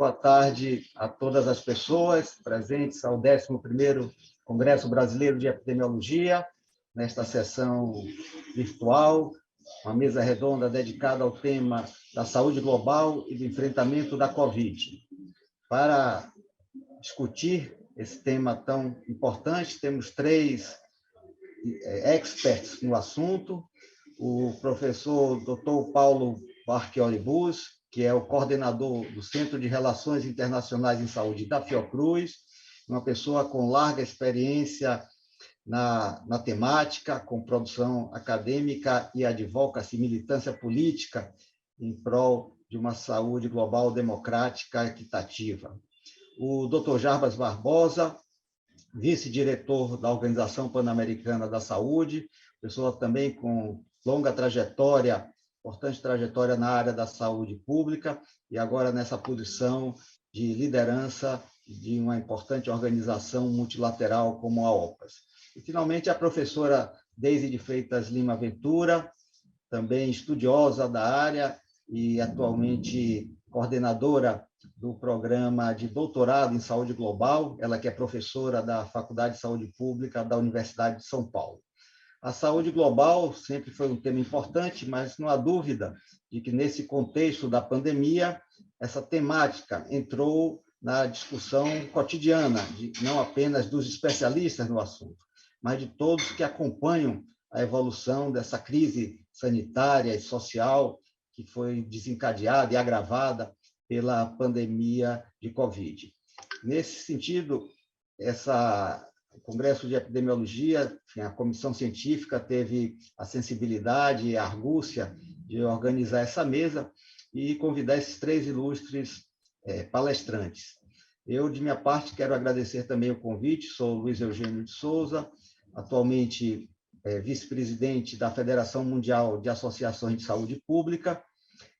Boa tarde a todas as pessoas presentes ao 11º Congresso Brasileiro de Epidemiologia, nesta sessão virtual, uma mesa redonda dedicada ao tema da saúde global e do enfrentamento da Covid. Para discutir esse tema tão importante, temos 3 experts no assunto: o professor Dr. Paulo Marchiori Bus, que é o coordenador do Centro de Relações Internacionais em Saúde da Fiocruz, uma pessoa com larga experiência na temática, com produção acadêmica e advocacy, militância política em prol de uma saúde global democrática equitativa. O Dr. Jarbas Barbosa, vice-diretor da Organização Pan-Americana da Saúde, pessoa também com longa trajetória, importante trajetória na área da saúde pública e agora nessa posição de liderança de uma importante organização multilateral como a OPAS. E, finalmente, a professora Deise de Freitas Lima Ventura, também estudiosa da área e atualmente coordenadora do programa de doutorado em saúde global, ela que é professora da Faculdade de Saúde Pública da Universidade de São Paulo. A saúde global sempre foi um tema importante, mas não há dúvida de que, nesse contexto da pandemia, essa temática entrou na discussão cotidiana, não apenas dos especialistas no assunto, mas de todos que acompanham a evolução dessa crise sanitária e social que foi desencadeada e agravada pela pandemia de Covid. Nesse sentido, o Congresso de Epidemiologia, a comissão científica teve a sensibilidade e a argúcia de organizar essa mesa e convidar esses 3 ilustres palestrantes. Eu, de minha parte, quero agradecer também o convite. Sou Luiz Eugênio de Souza, atualmente vice-presidente da Federação Mundial de Associações de Saúde Pública,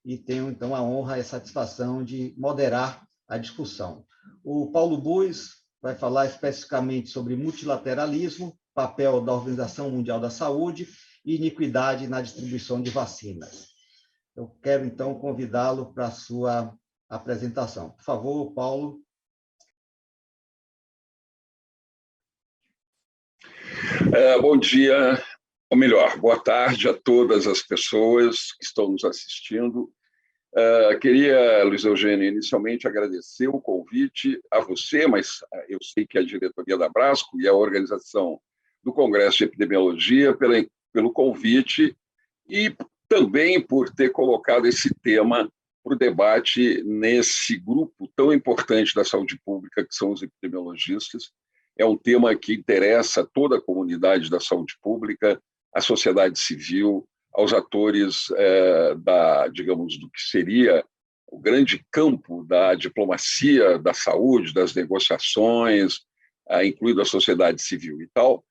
e tenho, então, a honra e a satisfação de moderar a discussão. O Paulo Bus vai falar especificamente sobre multilateralismo, papel da Organização Mundial da Saúde e iniquidade na distribuição de vacinas. Eu quero, então, convidá-lo para a sua apresentação. Por favor, Paulo. Bom dia, ou melhor, boa tarde a todas as pessoas que estão nos assistindo. Queria, Luiz Eugênio, inicialmente agradecer o convite a você, mas eu sei que a diretoria da Brasco e a organização do Congresso de Epidemiologia pelo convite e também por ter colocado esse tema para o debate nesse grupo tão importante da saúde pública, que são os epidemiologistas. É um tema que interessa toda a comunidade da saúde pública, a sociedade civil, aos atores digamos, do que seria o grande campo da diplomacia da saúde, das negociações, incluindo a sociedade civil e tal.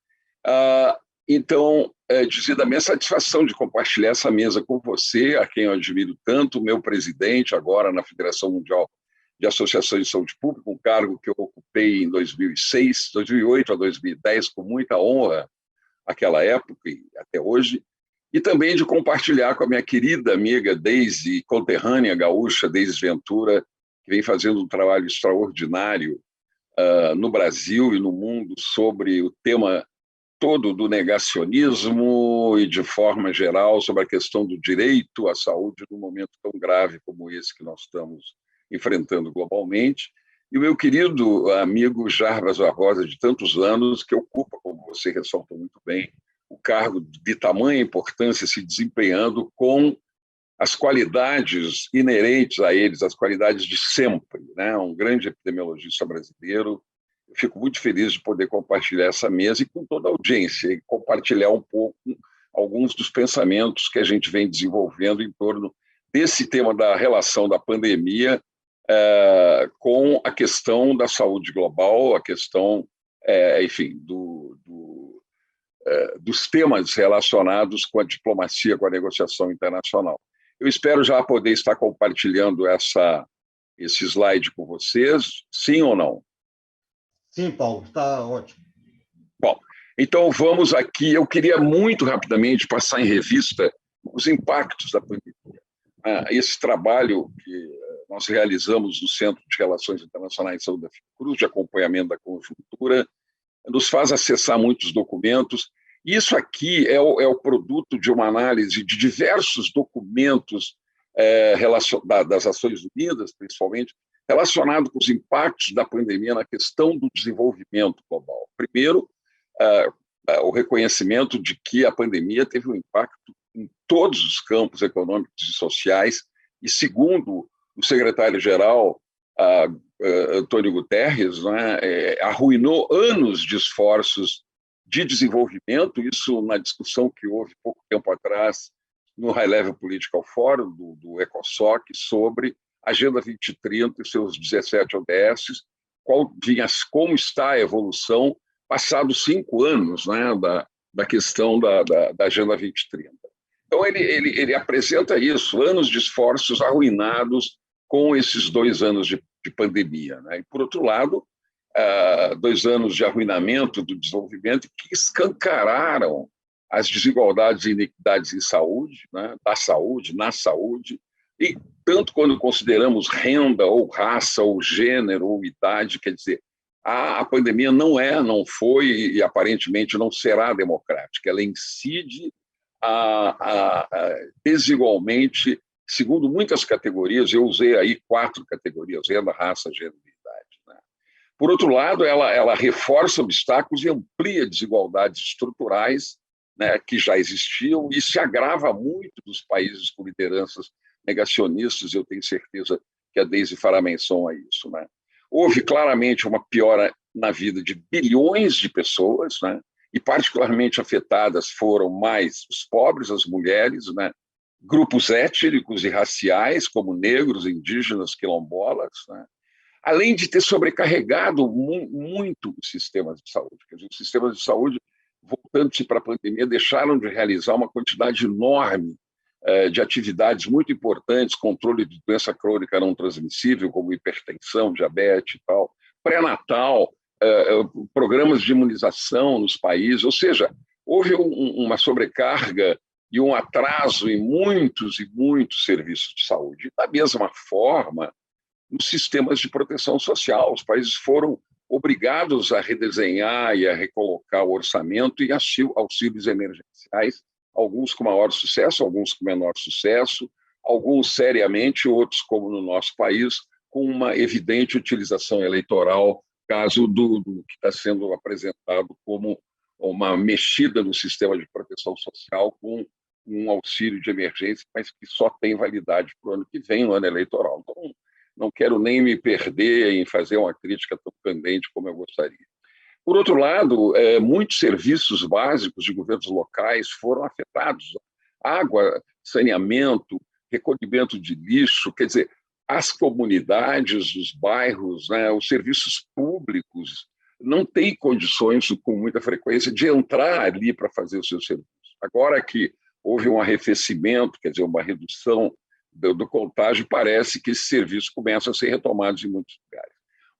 Então, dizer da minha satisfação de compartilhar essa mesa com você, a quem eu admiro tanto, meu presidente agora na Federação Mundial de Associações de Saúde Pública, um cargo que eu ocupei em 2008 a 2010, com muita honra, naquela época e até hoje, e também de compartilhar com a minha querida amiga Deise, conterrânea gaúcha, Deise Ventura, que vem fazendo um trabalho extraordinário no Brasil e no mundo sobre o tema todo do negacionismo e, de forma geral, sobre a questão do direito à saúde num momento tão grave como esse que nós estamos enfrentando globalmente. E o meu querido amigo Jarbas Barbosa, de tantos anos, que ocupa, como você ressaltou muito bem, o cargo de tamanha importância, se desempenhando com as qualidades inerentes a eles, as qualidades de sempre, né? Um grande epidemiologista brasileiro. Eu fico muito feliz de poder compartilhar essa mesa e com toda a audiência, e compartilhar um pouco alguns dos pensamentos que a gente vem desenvolvendo em torno desse tema da relação da pandemia com a questão da saúde global, a questão, enfim, dos temas relacionados com a diplomacia, com a negociação internacional. Eu espero já poder estar compartilhando esse slide com vocês, sim ou não? Sim, Paulo, está ótimo. Bom, então vamos aqui. Eu queria muito rapidamente passar em revista os impactos da pandemia. Esse trabalho que nós realizamos no Centro de Relações Internacionais de Saúde da Fiocruz, de acompanhamento da conjuntura, nos faz acessar muitos documentos. Isso aqui é o produto de uma análise de diversos documentos das Nações Unidas, principalmente, relacionado com os impactos da pandemia na questão do desenvolvimento global. Primeiro, o reconhecimento de que a pandemia teve um impacto em todos os campos econômicos e sociais, e segundo o secretário-geral Antônio Guterres, né, arruinou anos de esforços de desenvolvimento, isso na discussão que houve pouco tempo atrás no High Level Political Forum, do ECOSOC, sobre a Agenda 2030 e seus 17 ODS, como está a evolução passados 5 anos, né, da questão da Agenda 2030. Então, ele apresenta isso, anos de esforços arruinados com esses 2 anos de pandemia, né? E, por outro lado, 2 anos de arruinamento do desenvolvimento que escancararam as desigualdades e iniquidades em saúde, né? Na saúde, e tanto quando consideramos renda, ou raça, ou gênero, ou idade, quer dizer, a pandemia não foi e aparentemente não será democrática, ela incide desigualmente, segundo muitas categorias. Eu usei aí 4 categorias: renda, raça, gênero e idade, né? Por outro lado, ela reforça obstáculos e amplia desigualdades estruturais, né, que já existiam, e se agrava muito dos países com lideranças negacionistas. Eu tenho certeza que a Deise fará menção a isso, né? Houve claramente uma piora na vida de bilhões de pessoas, né? E particularmente afetadas foram mais os pobres, as mulheres, né? Grupos étnicos e raciais, como negros, indígenas, quilombolas, né? Além de ter sobrecarregado muito os sistemas de saúde. Quer dizer, os sistemas de saúde, voltando-se para a pandemia, deixaram de realizar uma quantidade enorme de atividades muito importantes, controle de doença crônica não transmissível, como hipertensão, diabetes e tal, pré-natal, programas de imunização nos países. Ou seja, houve uma sobrecarga e um atraso em muitos e muitos serviços de saúde. Da mesma forma, nos sistemas de proteção social, os países foram obrigados a redesenhar e a recolocar o orçamento e auxílios emergenciais, alguns com maior sucesso, alguns com menor sucesso, alguns seriamente, outros, como no nosso país, com uma evidente utilização eleitoral, caso do que está sendo apresentado como uma mexida no sistema de proteção social com um auxílio de emergência, mas que só tem validade para o ano que vem, no ano eleitoral. Então, não quero nem me perder em fazer uma crítica tão candente como eu gostaria. Por outro lado, muitos serviços básicos de governos locais foram afetados. Água, saneamento, recolhimento de lixo, quer dizer, as comunidades, os bairros, né, os serviços públicos não têm condições, com muita frequência, de entrar ali para fazer os seus serviços. Agora que houve um arrefecimento, quer dizer, uma redução do contágio, parece que esses serviços começam a ser retomados em muitos lugares.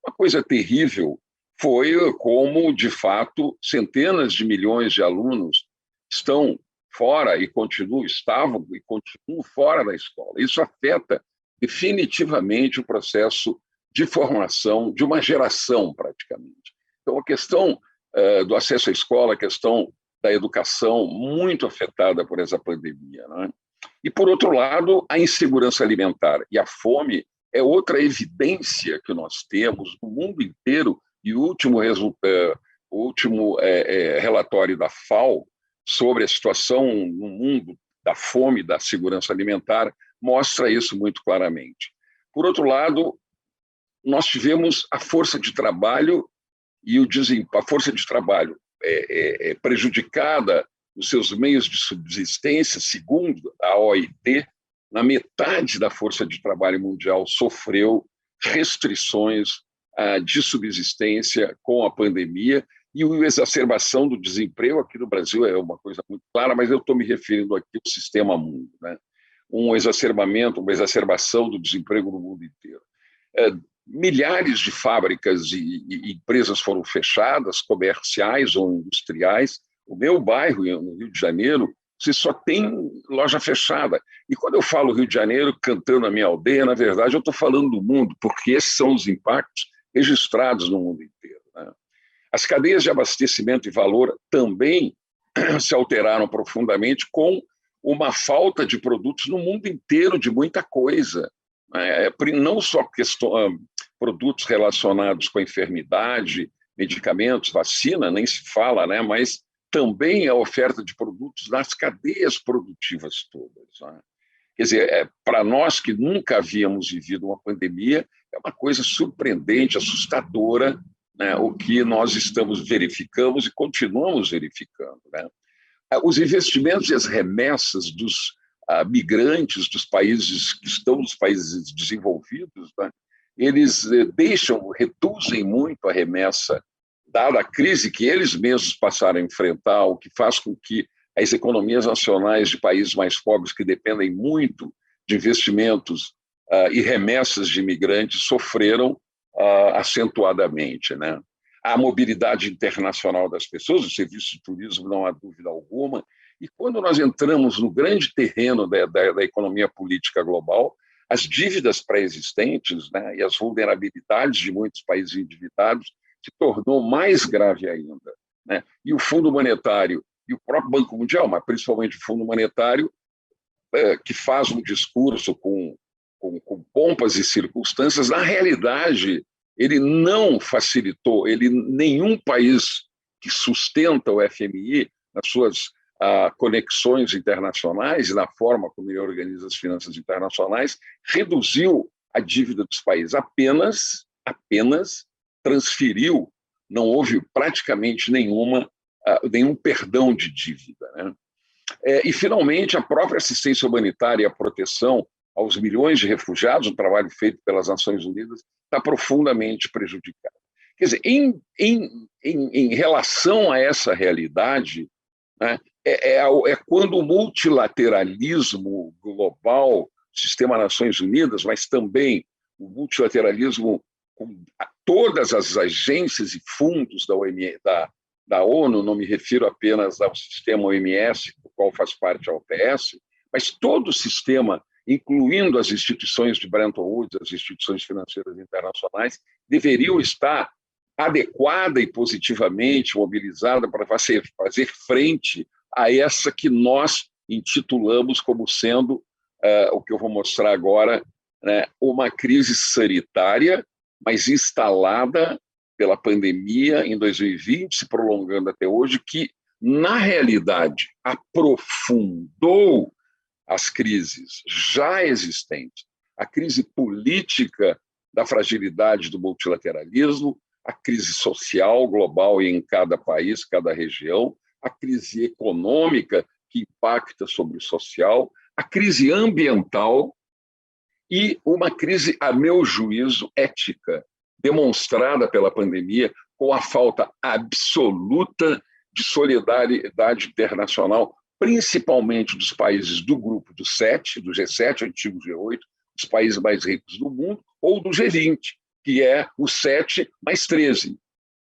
Uma coisa terrível foi como, de fato, centenas de milhões de alunos estavam e continuam fora da escola. Isso afeta definitivamente o processo de formação de uma geração, praticamente. Então, a questão do acesso à escola, a questão da educação, muito afetada por essa pandemia, né? E, por outro lado, a insegurança alimentar e a fome é outra evidência que nós temos no mundo inteiro. E o último relatório da FAO sobre a situação no mundo da fome e da segurança alimentar mostra isso muito claramente. Por outro lado, nós tivemos a força de trabalho e a força de trabalho prejudicada nos seus meios de subsistência. Segundo a OIT, na metade da força de trabalho mundial sofreu restrições de subsistência com a pandemia, e a exacerbação do desemprego aqui no Brasil é uma coisa muito clara, mas eu estou me referindo aqui ao sistema mundo, né? Uma exacerbação do desemprego no mundo inteiro. Milhares de fábricas e empresas foram fechadas, comerciais ou industriais. O meu bairro, no Rio de Janeiro, você só tem loja fechada. E quando eu falo Rio de Janeiro, cantando a minha aldeia, na verdade, eu estou falando do mundo, porque esses são os impactos registrados no mundo inteiro, né? As cadeias de abastecimento e valor também se alteraram profundamente com uma falta de produtos no mundo inteiro de muita coisa, né? Não só produtos relacionados com a enfermidade, medicamentos, vacina, nem se fala, né? Mas também a oferta de produtos nas cadeias produtivas todas, né? Quer dizer, para nós que nunca havíamos vivido uma pandemia, é uma coisa surpreendente, assustadora, né, o que nós verificamos e continuamos verificando, né? Os investimentos e as remessas dos migrantes dos países que estão nos países desenvolvidos, né, eles reduzem muito a remessa, dada a crise que eles mesmos passaram a enfrentar, o que faz com que as economias nacionais de países mais pobres, que dependem muito de investimentos e remessas de imigrantes, sofreram acentuadamente, né? A mobilidade internacional das pessoas, o serviço de turismo, não há dúvida alguma. E quando nós entramos no grande terreno da economia política global, as dívidas pré-existentes, né, e as vulnerabilidades de muitos países endividados se tornou mais grave ainda, né? E o Fundo Monetário e o próprio Banco Mundial, mas principalmente o Fundo Monetário, que faz um discurso com pompas e circunstâncias, na realidade, ele não facilitou, nenhum país que sustenta o FMI nas suas conexões internacionais e na forma como ele organiza as finanças internacionais, reduziu a dívida dos países, apenas transferiu, não houve praticamente nenhum perdão de dívida, né? E, finalmente, a própria assistência humanitária e a proteção aos milhões de refugiados, um trabalho feito pelas Nações Unidas, está profundamente prejudicado. Quer dizer, em relação a essa realidade, né, é quando o multilateralismo global, o sistema Nações Unidas, mas também o multilateralismo com todas as agências e fundos da ONU, não me refiro apenas ao sistema OMS, do qual faz parte a OPS, mas todo o sistema, incluindo as instituições de Bretton Woods, as instituições financeiras internacionais, deveriam estar adequada e positivamente mobilizada para fazer frente a essa que nós intitulamos como sendo o que eu vou mostrar agora, né, uma crise sanitária, mas instalada pela pandemia em 2020, se prolongando até hoje, que, na realidade, aprofundou as crises já existentes. A crise política da fragilidade do multilateralismo, a crise social global em cada país, cada região, a crise econômica que impacta sobre o social, a crise ambiental e uma crise, a meu juízo, ética, demonstrada pela pandemia com a falta absoluta de solidariedade internacional, principalmente dos países do grupo do G7, antigo G8, os países mais ricos do mundo, ou do G20, que é o 7 mais 13,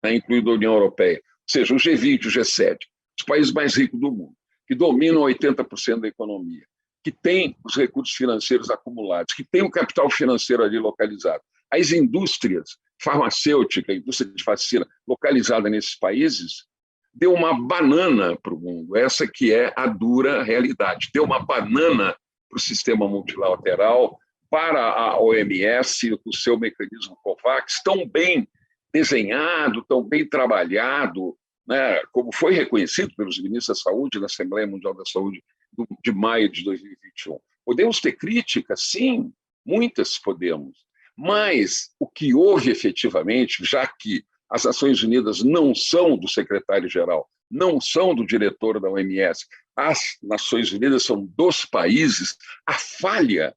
né, incluindo a União Europeia. Ou seja, o G20, o G7, os países mais ricos do mundo, que dominam 80% da economia, que têm os recursos financeiros acumulados, que têm o capital financeiro ali localizado. As indústrias farmacêuticas, a indústria de vacina localizada nesses países, deu uma banana para o mundo, essa que é a dura realidade. Deu uma banana para o sistema multilateral, para a OMS, o seu mecanismo COVAX, tão bem desenhado, tão bem trabalhado, né, como foi reconhecido pelos ministros da Saúde na Assembleia Mundial da Saúde de maio de 2021. Podemos ter críticas? Sim, muitas podemos. Mas o que houve efetivamente, já que as Nações Unidas não são do secretário-geral, não são do diretor da OMS, as Nações Unidas são dos países, a falha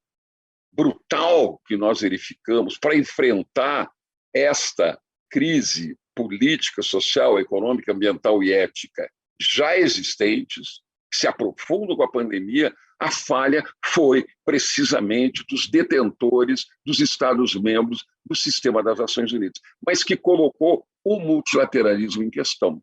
brutal que nós verificamos para enfrentar esta crise política, social, econômica, ambiental e ética já existentes, que se aprofundam com a pandemia, a falha foi precisamente dos detentores dos Estados-membros do sistema das Nações Unidas, mas que colocou o multilateralismo em questão.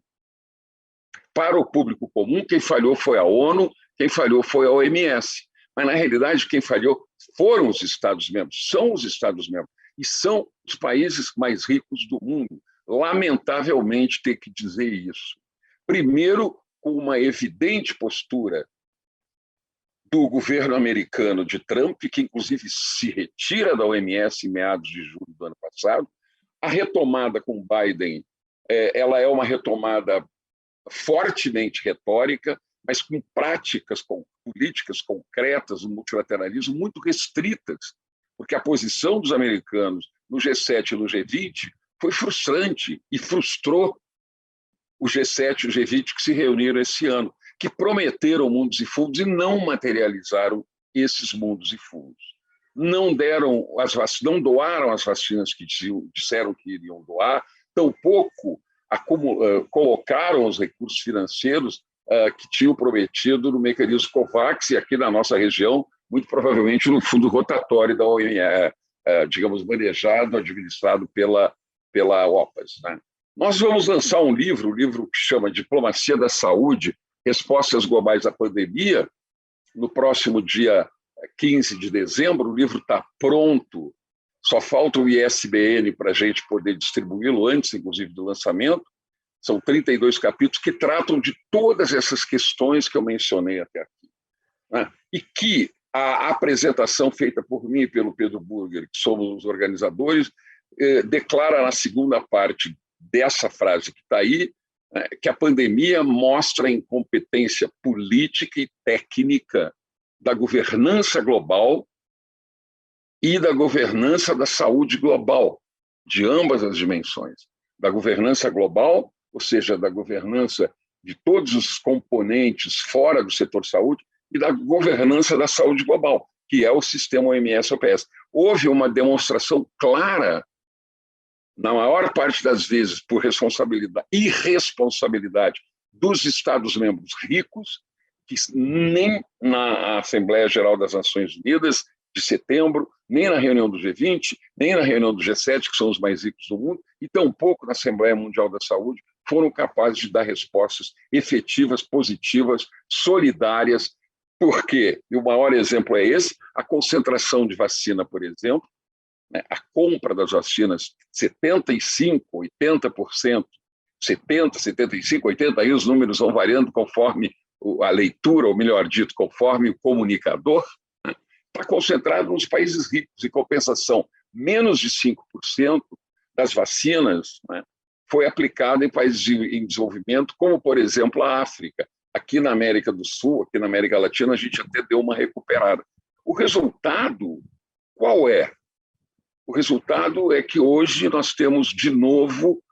Para o público comum, quem falhou foi a ONU, Quem falhou foi a OMS. Mas, na realidade, quem falhou foram os Estados-membros, são os Estados-membros, e são os países mais ricos do mundo. Lamentavelmente, ter que dizer isso. Primeiro, com uma evidente postura do governo americano de Trump, que inclusive se retira da OMS em meados de julho do ano passado. A retomada com Biden, ela é uma retomada fortemente retórica, mas com práticas, com políticas concretas no multilateralismo muito restritas, porque a posição dos americanos no G7 e no G20 foi frustrante e frustrou o G7 e o G20 que se reuniram esse ano, que prometeram mundos e fundos e não materializaram esses mundos e fundos. Não doaram as vacinas que disseram que iriam doar, tampouco colocaram os recursos financeiros que tinham prometido no mecanismo COVAX e aqui na nossa região, muito provavelmente no fundo rotatório da OMS, digamos, manejado, administrado pela OPAS. Né? Nós vamos lançar um livro que chama Diplomacia da Saúde, Respostas Globais à Pandemia, no próximo dia 15 de dezembro. O livro está pronto, só falta o ISBN para a gente poder distribuí-lo antes, inclusive, do lançamento. São 32 capítulos que tratam de todas essas questões que eu mencionei até aqui. Né? E que a apresentação feita por mim e pelo Pedro Burger, que somos os organizadores, declara na segunda parte dessa frase que está aí, que a pandemia mostra a incompetência política e técnica da governança global e da governança da saúde global, de ambas as dimensões. Da governança global, ou seja, da governança de todos os componentes fora do setor saúde, e da governança da saúde global, que é o sistema OMS-OPS. Houve uma demonstração clara, na maior parte das vezes, por irresponsabilidade dos Estados-membros ricos, que nem na Assembleia Geral das Nações Unidas de setembro, nem na reunião do G20, nem na reunião do G7, que são os mais ricos do mundo, e tampouco na Assembleia Mundial da Saúde, foram capazes de dar respostas efetivas, positivas, solidárias. Por quê? E o maior exemplo é esse, a concentração de vacina, por exemplo, a compra das vacinas, 75%, 80%, 70%, 75%, 80%, aí os números vão variando conforme a leitura, ou melhor dito, conforme o comunicador, está concentrado nos países ricos. Em compensação, menos de 5% das vacinas foi aplicada em países em desenvolvimento, como, por exemplo, a África. Aqui na América do Sul, aqui na América Latina, a gente até deu uma recuperada. O resultado, qual é? O resultado é que hoje nós temos, de novo,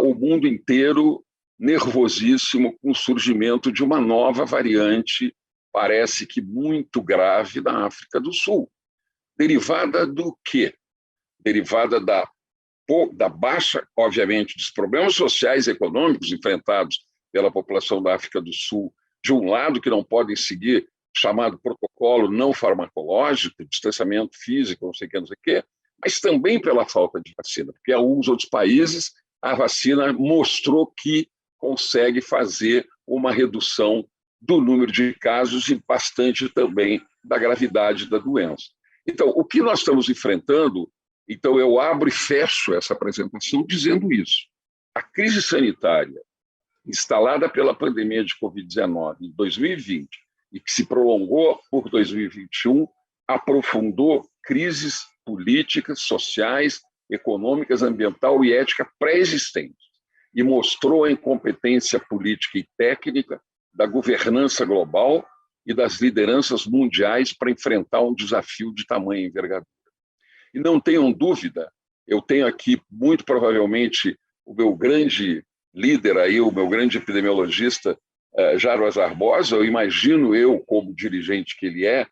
o mundo inteiro nervosíssimo com o surgimento de uma nova variante, parece que muito grave, da África do Sul. Derivada do quê? Derivada da baixa, obviamente, dos problemas sociais e econômicos enfrentados pela população da África do Sul, de um lado, que não podem seguir chamado protocolo não farmacológico, distanciamento físico, não sei o que, mas também pela falta de vacina, porque em alguns outros países a vacina mostrou que consegue fazer uma redução do número de casos e bastante também da gravidade da doença. Então, o que nós estamos enfrentando, então eu abro e fecho essa apresentação dizendo isso. A crise sanitária instalada pela pandemia de Covid-19 em 2020 e que se prolongou por 2021, aprofundou crises políticas, sociais, econômicas, ambiental e ética pré-existentes e mostrou a incompetência política e técnica da governança global e das lideranças mundiais para enfrentar um desafio de tamanha envergadura. E não tenham dúvida, eu tenho aqui, muito provavelmente, o meu grande líder, aí, o meu grande epidemiologista, Jarbas Barbosa. Eu imagino, eu, como dirigente que ele é,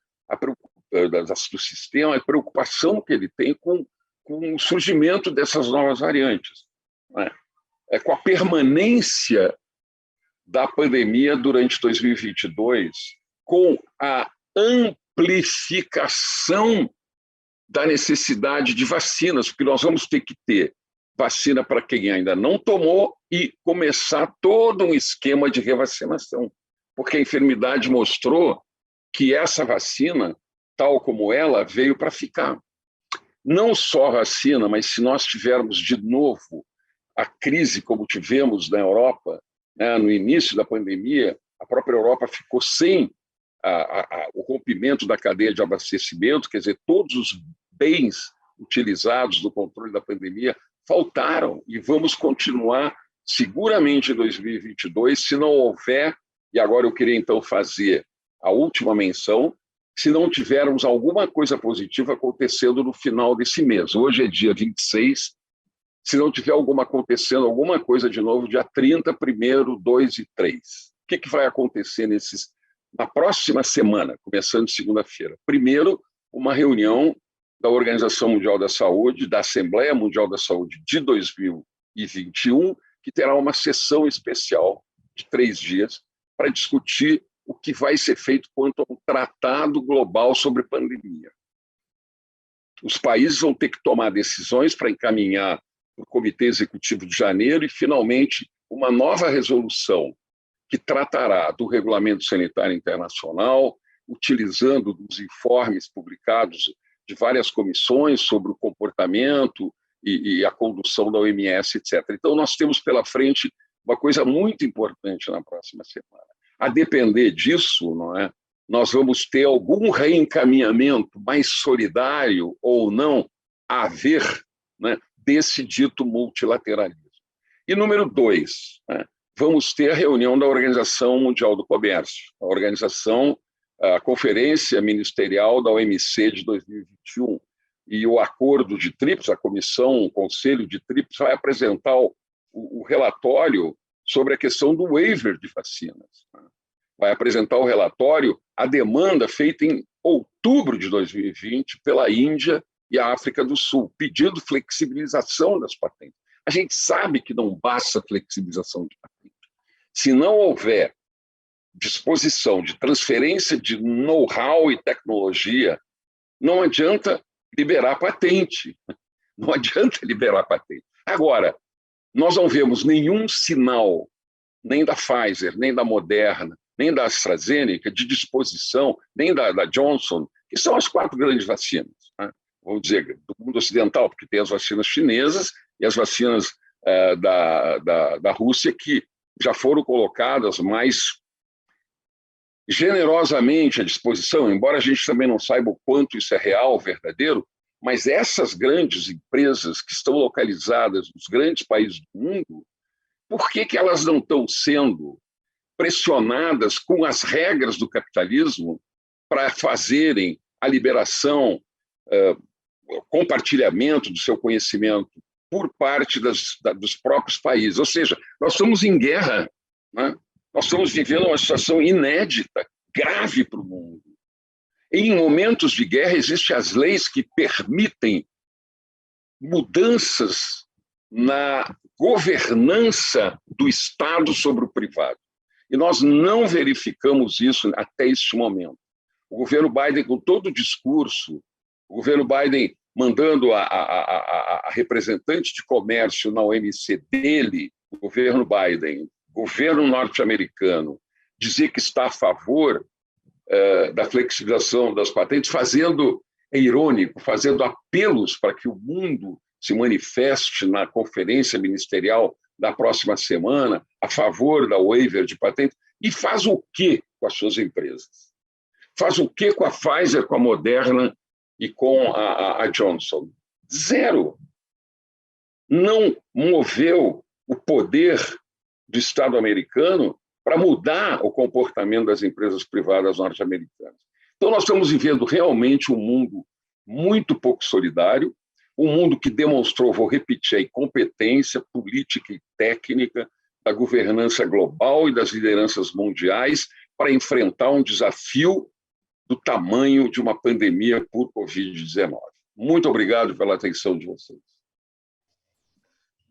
do sistema, a preocupação que ele tem com o surgimento dessas novas variantes, com a permanência da pandemia durante 2022, com a amplificação da necessidade de vacinas, porque nós vamos ter que ter vacina para quem ainda não tomou e começar todo um esquema de revacinação, porque a enfermidade mostrou que essa vacina, tal como ela, veio para ficar. Não só a vacina, mas se nós tivermos de novo a crise como tivemos na Europa, né, no início da pandemia, a própria Europa ficou sem o rompimento da cadeia de abastecimento, quer dizer, todos os bens utilizados no controle da pandemia faltaram e vamos continuar seguramente em 2022, se não houver, e agora eu queria então fazer a última menção, se não tivermos alguma coisa positiva acontecendo no final desse mês. Hoje é dia 26, se não tiver acontecendo alguma coisa de novo, dia 30, 1º, 2 e 3. O que vai acontecer na próxima semana, começando segunda-feira? Primeiro, uma reunião da Organização Mundial da Saúde, da Assembleia Mundial da Saúde de 2021, que terá uma sessão especial de 3 dias para discutir o que vai ser feito quanto ao tratado global sobre pandemia. Os países vão ter que tomar decisões para encaminhar para o Comitê Executivo de janeiro e, finalmente, uma nova resolução que tratará do Regulamento Sanitário Internacional, utilizando os informes publicados de várias comissões sobre o comportamento e a condução da OMS, etc. Então, nós temos pela frente uma coisa muito importante na próxima semana. A depender disso, não é? Nós vamos ter algum reencaminhamento mais solidário ou não a haver, né, desse dito multilateralismo. E número 2, né, vamos ter a reunião da Organização Mundial do Comércio, a Conferência Ministerial da OMC de 2021. E o acordo de TRIPS, a comissão, o Conselho de TRIPS, vai apresentar o relatório sobre a questão do waiver de vacinas. Vai apresentar o relatório, a demanda feita em outubro de 2020 pela Índia e a África do Sul, pedindo flexibilização das patentes. A gente sabe que não basta flexibilização de patente. Se não houver disposição de transferência de know-how e tecnologia, não adianta liberar patente. Não adianta liberar patente. Agora, nós não vemos nenhum sinal, nem da Pfizer, nem da Moderna, nem da AstraZeneca, de disposição, nem da Johnson, que são as 4 grandes vacinas, né? Vamos dizer, do mundo ocidental, porque tem as vacinas chinesas e as vacinas da Rússia, que já foram colocadas mais generosamente à disposição, embora a gente também não saiba o quanto isso é real, verdadeiro, mas essas grandes empresas que estão localizadas nos grandes países do mundo, por que elas não estão sendo pressionadas com as regras do capitalismo para fazerem a liberação, compartilhamento do seu conhecimento por parte dos próprios países? Ou seja, nós estamos em guerra, né? Nós estamos vivendo uma situação inédita, grave para o mundo. Em momentos de guerra, existem as leis que permitem mudanças na governança do Estado sobre o privado. E nós não verificamos isso até este momento. O governo Biden, com todo o discurso, o governo Biden mandando a representante de comércio na OMC dele, o governo Biden, governo norte-americano, dizer que está a favor da flexibilização das patentes, é irônico, fazendo apelos para que o mundo se manifeste na conferência ministerial da próxima semana a favor da waiver de patente, e faz o quê com as suas empresas? Faz o quê com a Pfizer, com a Moderna e com a Johnson? Zero. Não moveu o poder do Estado americano para mudar o comportamento das empresas privadas norte-americanas. Então, nós estamos vivendo realmente um mundo muito pouco solidário, um mundo que demonstrou, vou repetir, a incompetência política e técnica da governança global e das lideranças mundiais para enfrentar um desafio do tamanho de uma pandemia por Covid-19. Muito obrigado pela atenção de vocês.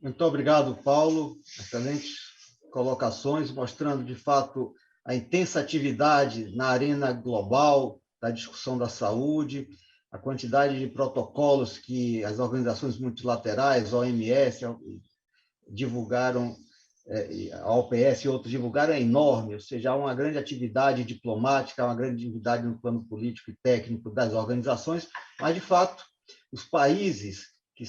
Muito obrigado, Paulo. Excelentes colocações, mostrando, de fato, a intensa atividade na arena global da discussão da saúde, a quantidade de protocolos que as organizações multilaterais, OMS, divulgaram a OPS e outros divulgaram, é enorme, ou seja, há uma grande atividade diplomática, uma grande atividade no plano político e técnico das organizações, mas, de fato, os países que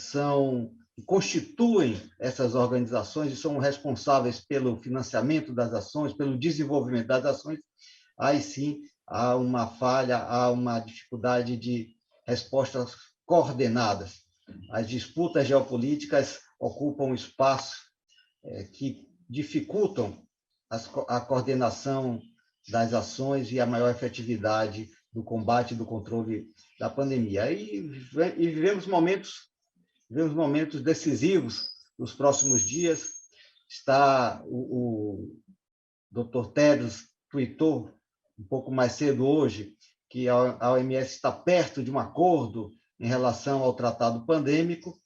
constituem essas organizações e são responsáveis pelo financiamento das ações, pelo desenvolvimento das ações, aí sim há uma falha, há uma dificuldade de respostas coordenadas. As disputas geopolíticas ocupam espaço que dificultam a coordenação das ações e a maior efetividade do combate e do controle da pandemia. E vivemos momentos decisivos nos próximos dias. O Dr. Tedros tweetou um pouco mais cedo hoje que a OMS está perto de um acordo em relação ao tratado pandêmico.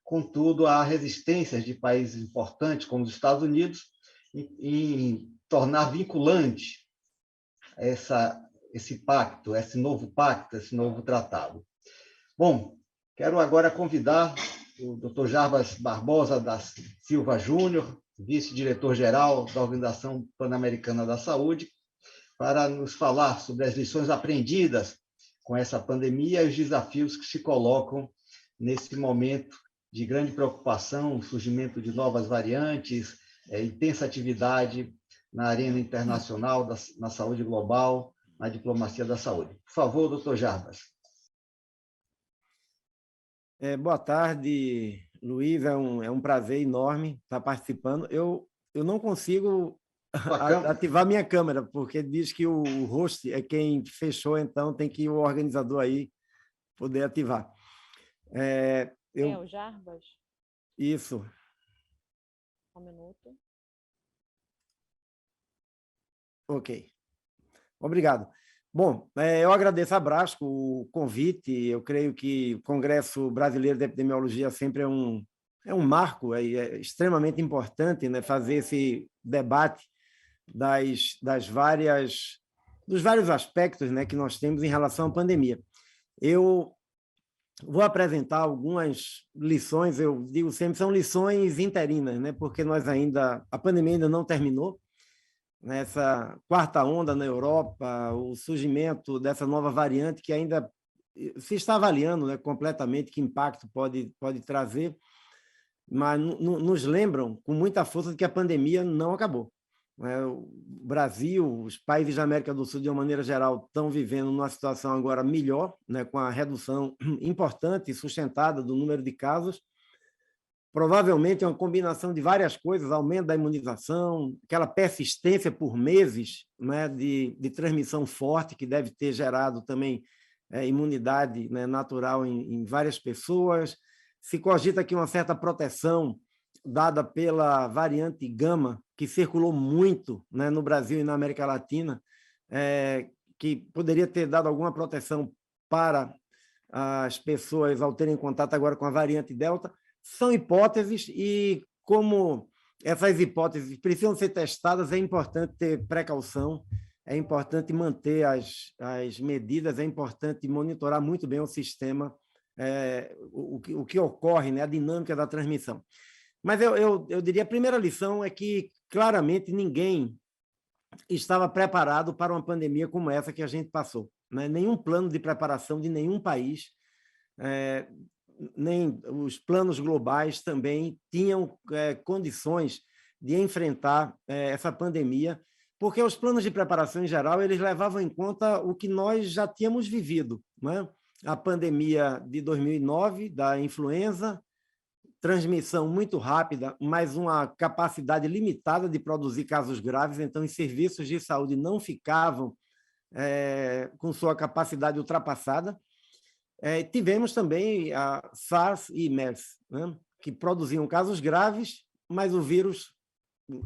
Contudo, há resistências de países importantes, como os Estados Unidos, em tornar vinculante esse pacto, esse novo tratado. Bom, quero agora convidar o Dr. Jarbas Barbosa da Silva Júnior, vice-diretor-geral da Organização Pan-Americana da Saúde, para nos falar sobre as lições aprendidas com essa pandemia e os desafios que se colocam nesse momento de grande preocupação, o surgimento de novas variantes, intensa atividade na arena internacional, na saúde global, na diplomacia da saúde. Por favor, doutor Jarbas. Boa tarde, Luiz. É um prazer enorme estar participando. Eu não consigo ativar minha câmera, porque diz que o host é quem fechou, então tem que o organizador aí poder ativar. O Jarbas? Isso. Um minuto. Ok. Obrigado. Bom, eu agradeço a Brasco o convite. Eu creio que o Congresso Brasileiro de Epidemiologia sempre é um marco, é extremamente importante, né, fazer esse debate dos vários aspectos, né, que nós temos em relação à pandemia. Eu vou apresentar algumas lições, eu digo sempre, são lições interinas, né, porque a pandemia ainda não terminou. Nessa quarta onda na Europa, o surgimento dessa nova variante que ainda se está avaliando, né, completamente que impacto pode trazer, mas nos lembram com muita força de que a pandemia não acabou. O Brasil, os países da América do Sul, de uma maneira geral, estão vivendo numa situação agora melhor, né, com a redução importante e sustentada do número de casos. Provavelmente é uma combinação de várias coisas, aumento da imunização, aquela persistência por meses, né, de transmissão forte, que deve ter gerado também imunidade, né, natural em várias pessoas. Se cogita aqui uma certa proteção dada pela variante Gama, que circulou muito, né, no Brasil e na América Latina, que poderia ter dado alguma proteção para as pessoas ao terem contato agora com a variante Delta. São hipóteses e, como essas hipóteses precisam ser testadas, é importante ter precaução, é importante manter as medidas, é importante monitorar muito bem o sistema, o que ocorre, né, a dinâmica da transmissão. Mas eu diria, a primeira lição é que, claramente, ninguém estava preparado para uma pandemia como essa que a gente passou, né? Nenhum plano de preparação de nenhum país, nem os planos globais também tinham condições de enfrentar essa pandemia, porque os planos de preparação, em geral, eles levavam em conta o que nós já tínhamos vivido, né? A pandemia de 2009, da influenza, transmissão muito rápida, mas uma capacidade limitada de produzir casos graves, então os serviços de saúde não ficavam com sua capacidade ultrapassada. Tivemos também a SARS e MERS, né, que produziam casos graves, mas o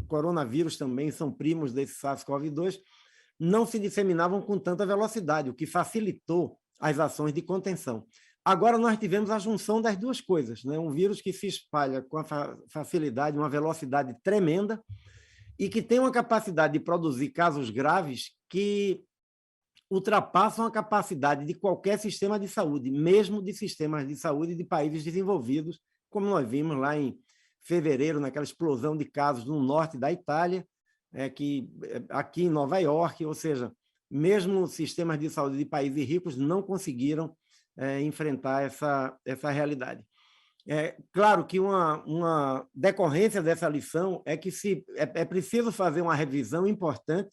coronavírus também são primos desse SARS-CoV-2, não se disseminavam com tanta velocidade, o que facilitou as ações de contenção. Agora nós tivemos a junção das duas coisas, né? Um vírus que se espalha com a facilidade, uma velocidade tremenda, e que tem uma capacidade de produzir casos graves que ultrapassam a capacidade de qualquer sistema de saúde, mesmo de sistemas de saúde de países desenvolvidos, como nós vimos lá em fevereiro, naquela explosão de casos no norte da Itália, aqui em Nova York, ou seja, mesmo sistemas de saúde de países ricos não conseguiram enfrentar essa realidade. Claro que uma decorrência dessa lição é que é preciso fazer uma revisão importante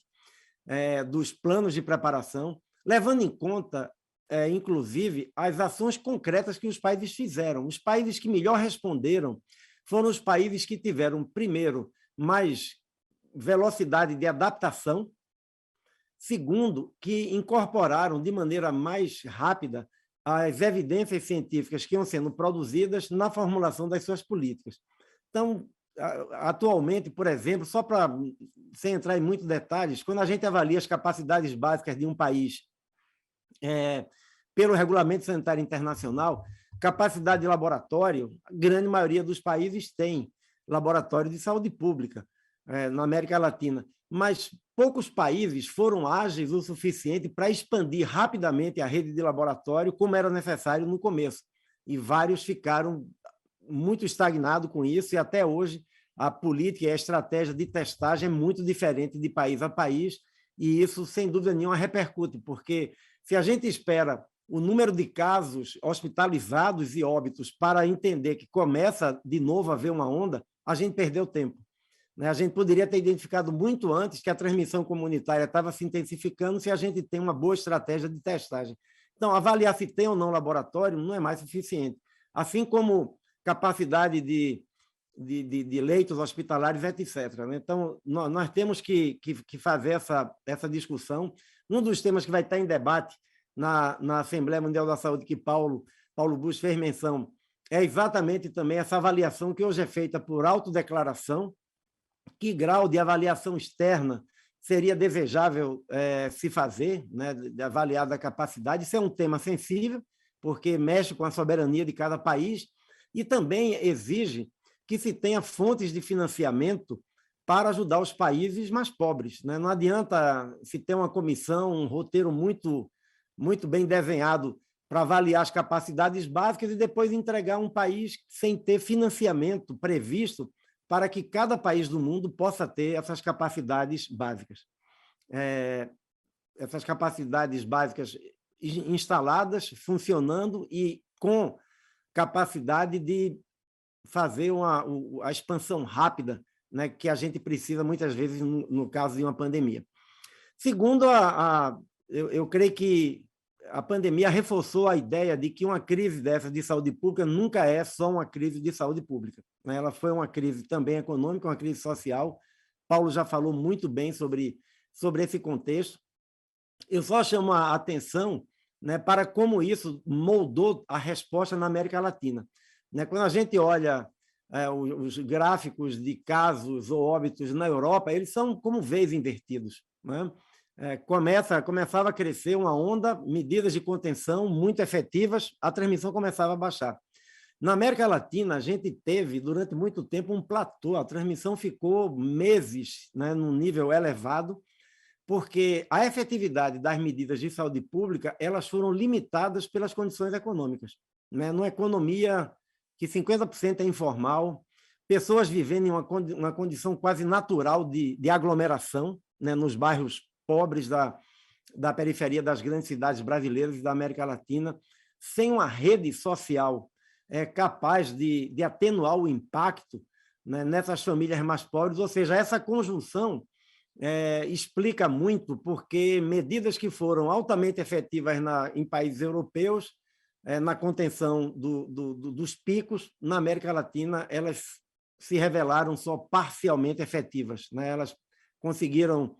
dos planos de preparação, levando em conta, inclusive, as ações concretas que os países fizeram. Os países que melhor responderam foram os países que tiveram, primeiro, mais velocidade de adaptação, segundo, que incorporaram de maneira mais rápida as evidências científicas que iam sendo produzidas na formulação das suas políticas. Então, atualmente, por exemplo, só para, sem entrar em muitos detalhes, quando a gente avalia as capacidades básicas de um país pelo Regulamento Sanitário Internacional, capacidade de laboratório, a grande maioria dos países tem laboratório de saúde pública na América Latina, mas poucos países foram ágeis o suficiente para expandir rapidamente a rede de laboratório, como era necessário no começo. E vários ficaram muito estagnados com isso, e até hoje a política e a estratégia de testagem é muito diferente de país a país, e isso, sem dúvida nenhuma, repercute, porque se a gente espera o número de casos hospitalizados e óbitos para entender que começa de novo a haver uma onda, a gente perdeu tempo. A gente poderia ter identificado muito antes que a transmissão comunitária estava se intensificando se a gente tem uma boa estratégia de testagem. Então, avaliar se tem ou não laboratório não é mais suficiente. Assim como capacidade de leitos hospitalares, etc. Então, nós temos que fazer essa discussão. Um dos temas que vai estar em debate na Assembleia Mundial da Saúde, que Paulo Busch fez menção, é exatamente também essa avaliação que hoje é feita por autodeclaração. Que grau de avaliação externa seria desejável se fazer, né, de avaliar a capacidade? Isso é um tema sensível, porque mexe com a soberania de cada país e também exige que se tenha fontes de financiamento para ajudar os países mais pobres, né? Não adianta se ter uma comissão, um roteiro muito bem desenhado para avaliar as capacidades básicas e depois entregar um país sem ter financiamento previsto para que cada país do mundo possa ter essas capacidades básicas. Essas capacidades básicas instaladas, funcionando e com capacidade de fazer a expansão rápida, né, que a gente precisa muitas vezes no caso de uma pandemia. Segundo, eu creio que a pandemia reforçou a ideia de que uma crise dessa de saúde pública nunca é só uma crise de saúde pública. Ela foi uma crise também econômica, uma crise social. Paulo já falou muito bem sobre esse contexto. Eu só chamo a atenção, né, para como isso moldou a resposta na América Latina. Quando a gente olha os gráficos de casos ou óbitos na Europa, eles são como veios invertidos, né? Começava a crescer uma onda, medidas de contenção muito efetivas, a transmissão começava a baixar. Na América Latina, a gente teve, durante muito tempo, um platô, a transmissão ficou meses, né, num nível elevado, porque a efetividade das medidas de saúde pública elas foram limitadas pelas condições econômicas. Numa economia que 50% é informal, pessoas vivendo em uma condição quase natural de aglomeração, né, nos bairros pobres da periferia das grandes cidades brasileiras e da América Latina, sem uma rede social capaz de atenuar o impacto, né, nessas famílias mais pobres. Ou seja, essa conjunção explica muito porque medidas que foram altamente efetivas em países europeus, na contenção dos picos, na América Latina, elas se revelaram só parcialmente efetivas, né? Elas conseguiram,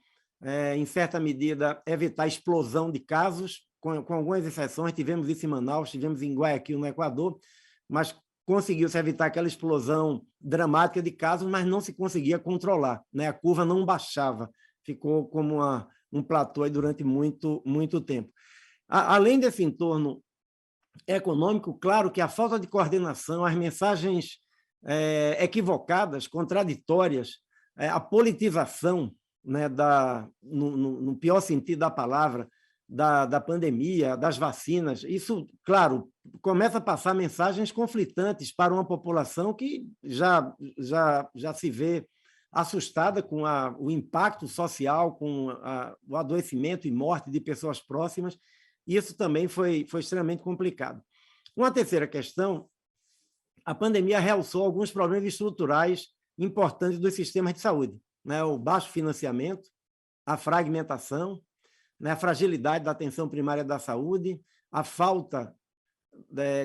em certa medida, evitar a explosão de casos, com algumas exceções. Tivemos isso em Manaus, tivemos em Guayaquil, no Equador, mas conseguiu-se evitar aquela explosão dramática de casos, mas não se conseguia controlar, né? A curva não baixava, ficou como um platô aí durante muito tempo. Além desse entorno econômico, claro que a falta de coordenação, as mensagens equivocadas, contraditórias, a politização, né, no pior sentido da palavra, da pandemia, das vacinas. Isso, claro, começa a passar mensagens conflitantes para uma população que já se vê assustada com o impacto social, com o adoecimento e morte de pessoas próximas. Isso também foi extremamente complicado. Uma terceira questão, a pandemia realçou alguns problemas estruturais importantes dos sistemas de saúde, né? O baixo financiamento, a fragmentação, né? A fragilidade da atenção primária da saúde, a falta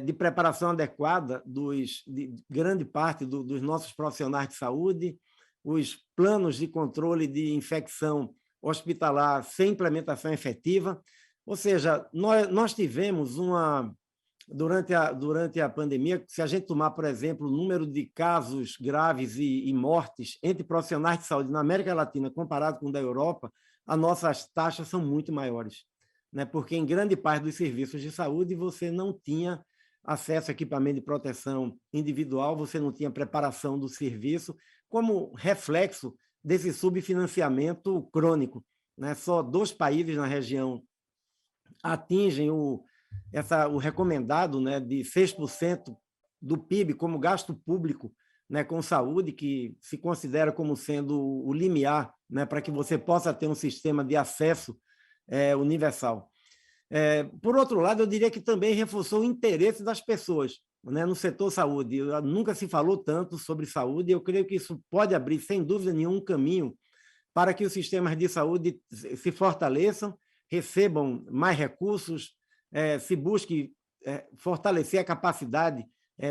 de preparação adequada de grande parte dos nossos profissionais de saúde, os planos de controle de infecção hospitalar sem implementação efetiva. Ou seja, nós tivemos durante a pandemia, se a gente tomar, por exemplo, o número de casos graves e mortes entre profissionais de saúde na América Latina comparado com o da Europa, as nossas taxas são muito maiores, né? Porque em grande parte dos serviços de saúde você não tinha acesso a equipamento de proteção individual, você não tinha preparação do serviço, como reflexo desse subfinanciamento crônico, né? Só 2 países na região atingem o recomendado, né, de 6% do PIB como gasto público, né, com saúde, que se considera como sendo o limiar, né, para que você possa ter um sistema de acesso universal. Por outro lado, eu diria que também reforçou o interesse das pessoas, né, no setor saúde. Nunca se falou tanto sobre saúde, e eu creio que isso pode abrir, sem dúvida nenhuma, um caminho para que os sistemas de saúde se fortaleçam, recebam mais recursos, se busque fortalecer a capacidade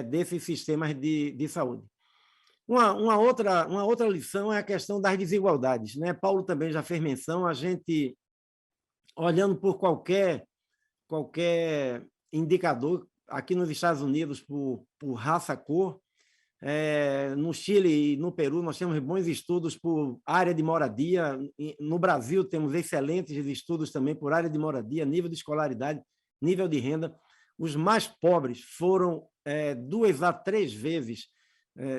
desses sistemas de saúde. Uma outra lição é a questão das desigualdades, né? Paulo também já fez menção, a gente, olhando por qualquer indicador, aqui nos Estados Unidos, por raça, cor, no Chile e no Peru, nós temos bons estudos por área de moradia. No Brasil, temos excelentes estudos também por área de moradia, nível de escolaridade, nível de renda. Os mais pobres foram 2 a 3 vezes,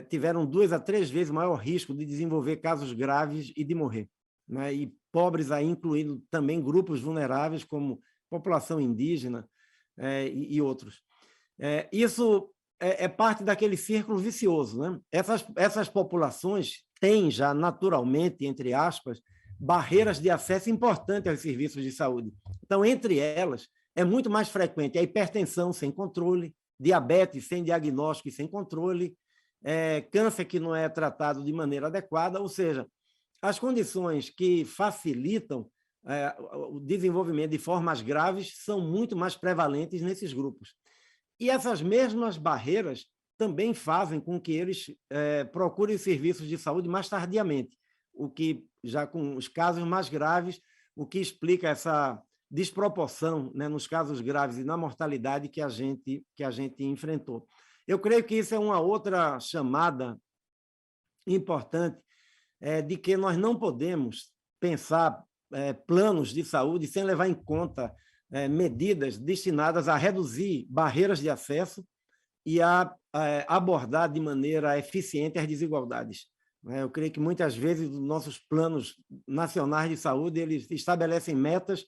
tiveram 2 a 3 vezes maior risco de desenvolver casos graves e de morrer, né? E pobres aí incluindo também grupos vulneráveis, como população indígena e outros. Isso é parte daquele círculo vicioso, né? Essas populações têm já naturalmente, entre aspas, barreiras de acesso importantes aos serviços de saúde. Então, entre elas, é muito mais frequente a hipertensão sem controle, diabetes sem diagnóstico e sem controle, câncer que não é tratado de maneira adequada, ou seja, as condições que facilitam o desenvolvimento de formas graves são muito mais prevalentes nesses grupos. E essas mesmas barreiras também fazem com que eles procurem serviços de saúde mais tardiamente, o que, já com os casos mais graves, o que explica essa desproporção, né, nos casos graves e na mortalidade que a gente enfrentou. Eu creio que isso é uma outra chamada importante, de que nós não podemos pensar planos de saúde sem levar em conta medidas destinadas a reduzir barreiras de acesso e a abordar de maneira eficiente as desigualdades. Eu creio que muitas vezes os nossos planos nacionais de saúde eles estabelecem metas,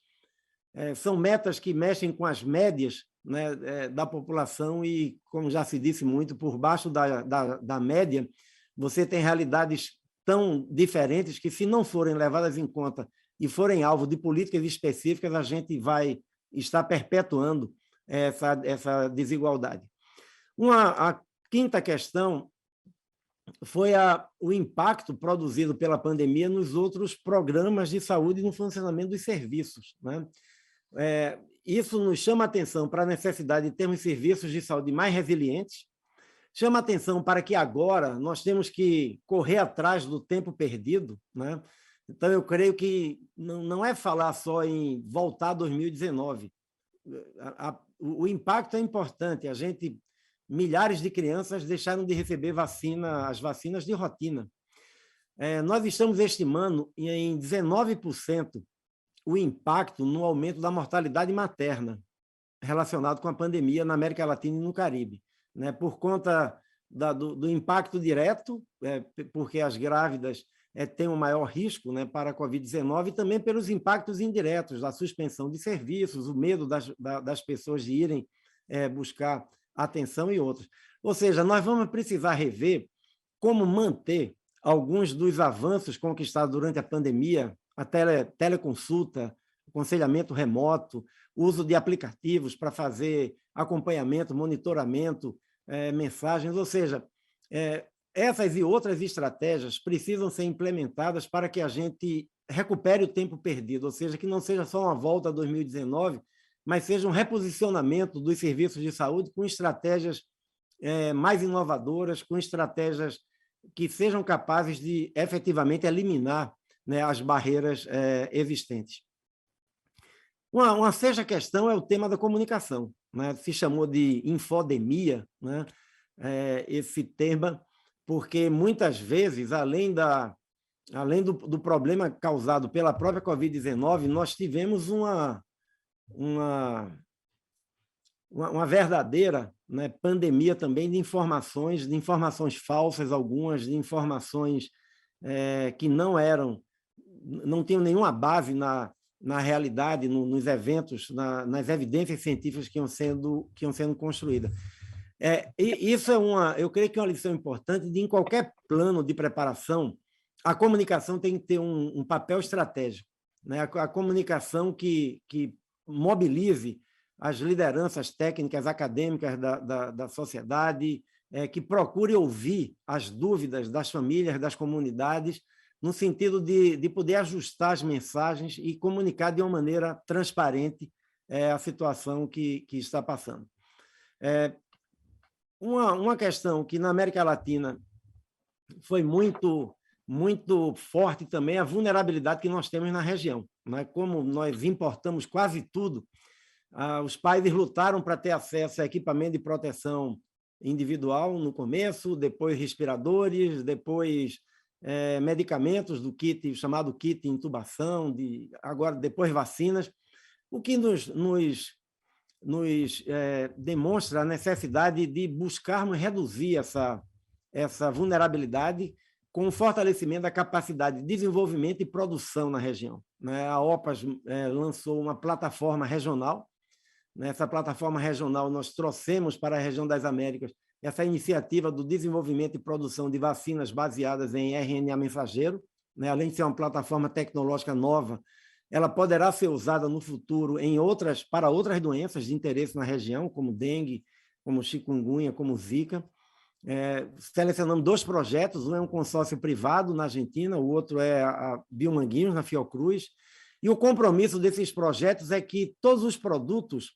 são metas que mexem com as médias, né, da população e, como já se disse muito, por baixo da média, você tem realidades tão diferentes que, se não forem levadas em conta e forem alvo de políticas específicas, a gente vai estar perpetuando essa desigualdade. A quinta questão foi o impacto produzido pela pandemia nos outros programas de saúde e no funcionamento dos serviços, né? Isso nos chama a atenção para a necessidade de termos serviços de saúde mais resilientes, chama a atenção para que agora nós temos que correr atrás do tempo perdido, né? Então, eu creio que não é falar só em voltar a 2019. O impacto é importante. Milhares de crianças deixaram de receber as vacinas de rotina. Nós estamos estimando em 19% o impacto no aumento da mortalidade materna relacionado com a pandemia na América Latina e no Caribe, né? Por conta do impacto direto, porque as grávidas tem um maior risco, né, para a Covid-19 e também pelos impactos indiretos da suspensão de serviços, o medo das pessoas de irem buscar atenção e outros. Ou seja, nós vamos precisar rever como manter alguns dos avanços conquistados durante a pandemia, a teleconsulta, aconselhamento remoto, uso de aplicativos para fazer acompanhamento, monitoramento, mensagens, ou seja, essas e outras estratégias precisam ser implementadas para que a gente recupere o tempo perdido, ou seja, que não seja só uma volta a 2019, mas seja um reposicionamento dos serviços de saúde com estratégias mais inovadoras, com estratégias que sejam capazes de efetivamente eliminar, né, as barreiras existentes. Uma sexta questão é o tema da comunicação, né? Se chamou de infodemia, né? Esse tema, porque muitas vezes, além do problema causado pela própria Covid-19, nós tivemos uma verdadeira, né, pandemia também de informações falsas, algumas de informações que não tinham nenhuma base na realidade, nos eventos, nas evidências científicas que iam sendo construídas. Isso eu creio que é uma lição importante de, em qualquer plano de preparação, a comunicação tem que ter um papel estratégico, né? A comunicação que mobilize as lideranças técnicas, acadêmicas da sociedade, que procure ouvir as dúvidas das famílias, das comunidades, no sentido de poder ajustar as mensagens e comunicar de uma maneira transparente a situação que está passando. Uma questão que na América Latina foi muito forte também é a vulnerabilidade que nós temos na região, né? Como nós importamos quase tudo, os países lutaram para ter acesso a equipamento de proteção individual no começo, depois respiradores, depois medicamentos do kit, chamado kit intubação, agora depois vacinas, o que nos demonstra a necessidade de buscarmos reduzir essa vulnerabilidade com o fortalecimento da capacidade de desenvolvimento e produção na região, né? A OPAS lançou uma plataforma regional. Nessa plataforma regional, nós trouxemos para a região das Américas essa iniciativa do desenvolvimento e produção de vacinas baseadas em RNA mensageiro, né? Além de ser uma plataforma tecnológica nova, ela poderá ser usada no futuro para outras doenças de interesse na região, como dengue, como chikungunya, como zika. Selecionamos 2 projetos, um é um consórcio privado na Argentina, o outro é a Biomanguinhos, na Fiocruz, e o compromisso desses projetos é que todos os produtos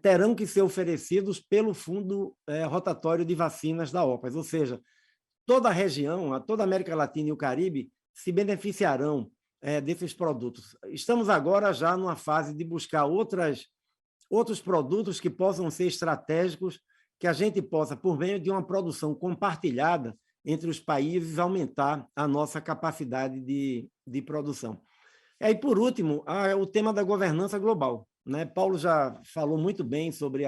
terão que ser oferecidos pelo Fundo Rotatório de Vacinas da OPAS, ou seja, toda a região, toda a América Latina e o Caribe se beneficiarão desses produtos. Estamos agora já numa fase de buscar outros produtos que possam ser estratégicos, que a gente possa, por meio de uma produção compartilhada entre os países, aumentar a nossa capacidade de produção. E, por último, o tema da governança global, né? Paulo já falou muito bem sobre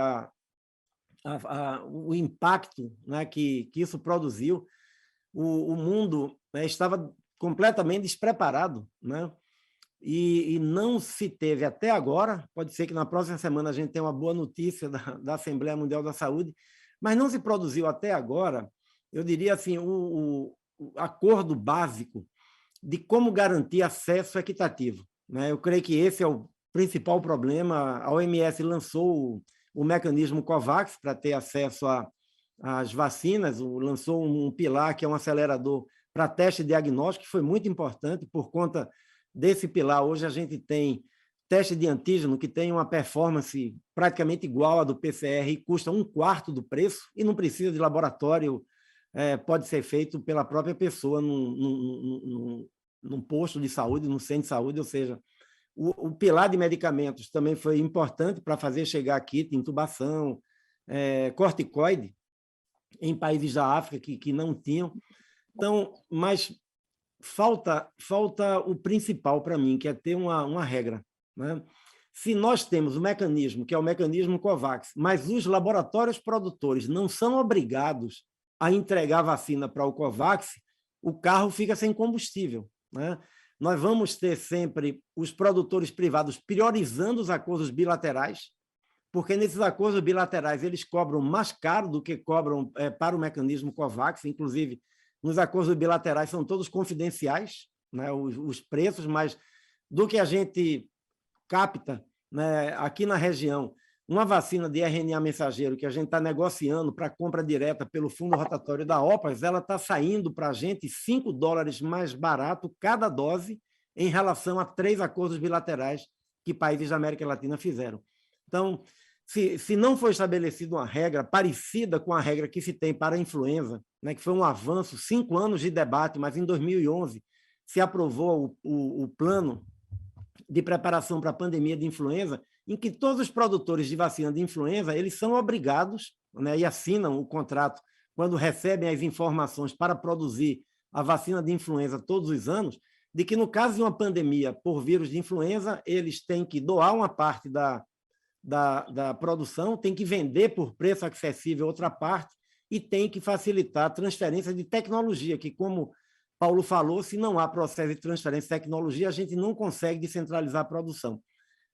o impacto, né, que isso produziu. O mundo estava completamente despreparado, né? E não se teve até agora, pode ser que na próxima semana a gente tenha uma boa notícia da Assembleia Mundial da Saúde, mas não se produziu até agora, eu diria assim, o acordo básico de como garantir acesso equitativo, né? Eu creio que esse é o principal problema. A OMS lançou o mecanismo COVAX para ter acesso às vacinas, lançou um pilar que é um acelerador para teste diagnóstico, que foi muito importante. Por conta desse pilar, hoje a gente tem teste de antígeno que tem uma performance praticamente igual à do PCR e custa 1/4 do preço, e não precisa de laboratório, pode ser feito pela própria pessoa num posto de saúde, num centro de saúde, ou seja, o pilar de medicamentos também foi importante para fazer chegar kit, intubação, corticoide, em países da África que não tinham. Então, mas falta o principal para mim, que é ter uma regra, né? Se nós temos o mecanismo, que é o mecanismo COVAX, mas os laboratórios produtores não são obrigados a entregar vacina para o COVAX, o carro fica sem combustível, né? Nós vamos ter sempre os produtores privados priorizando os acordos bilaterais, porque nesses acordos bilaterais eles cobram mais caro do que cobram para o mecanismo COVAX, inclusive nos acordos bilaterais são todos confidenciais, né, os preços, mas do que a gente capta, né, aqui na região, uma vacina de RNA mensageiro que a gente está negociando para compra direta pelo fundo rotatório da OPAS, ela está saindo para a gente $5 mais barato cada dose em relação a 3 acordos bilaterais que países da América Latina fizeram. Então, se não for estabelecida uma regra parecida com a regra que se tem para a influenza, né, que foi um avanço, 5 anos de debate, mas em 2011 se aprovou o plano de preparação para a pandemia de influenza, em que todos os produtores de vacina de influenza eles são obrigados, né, e assinam o contrato quando recebem as informações para produzir a vacina de influenza todos os anos, de que no caso de uma pandemia por vírus de influenza, eles têm que doar uma parte da produção, tem que vender por preço acessível outra parte e tem que facilitar a transferência de tecnologia, que, como Paulo falou, se não há processo de transferência de tecnologia, a gente não consegue descentralizar a produção.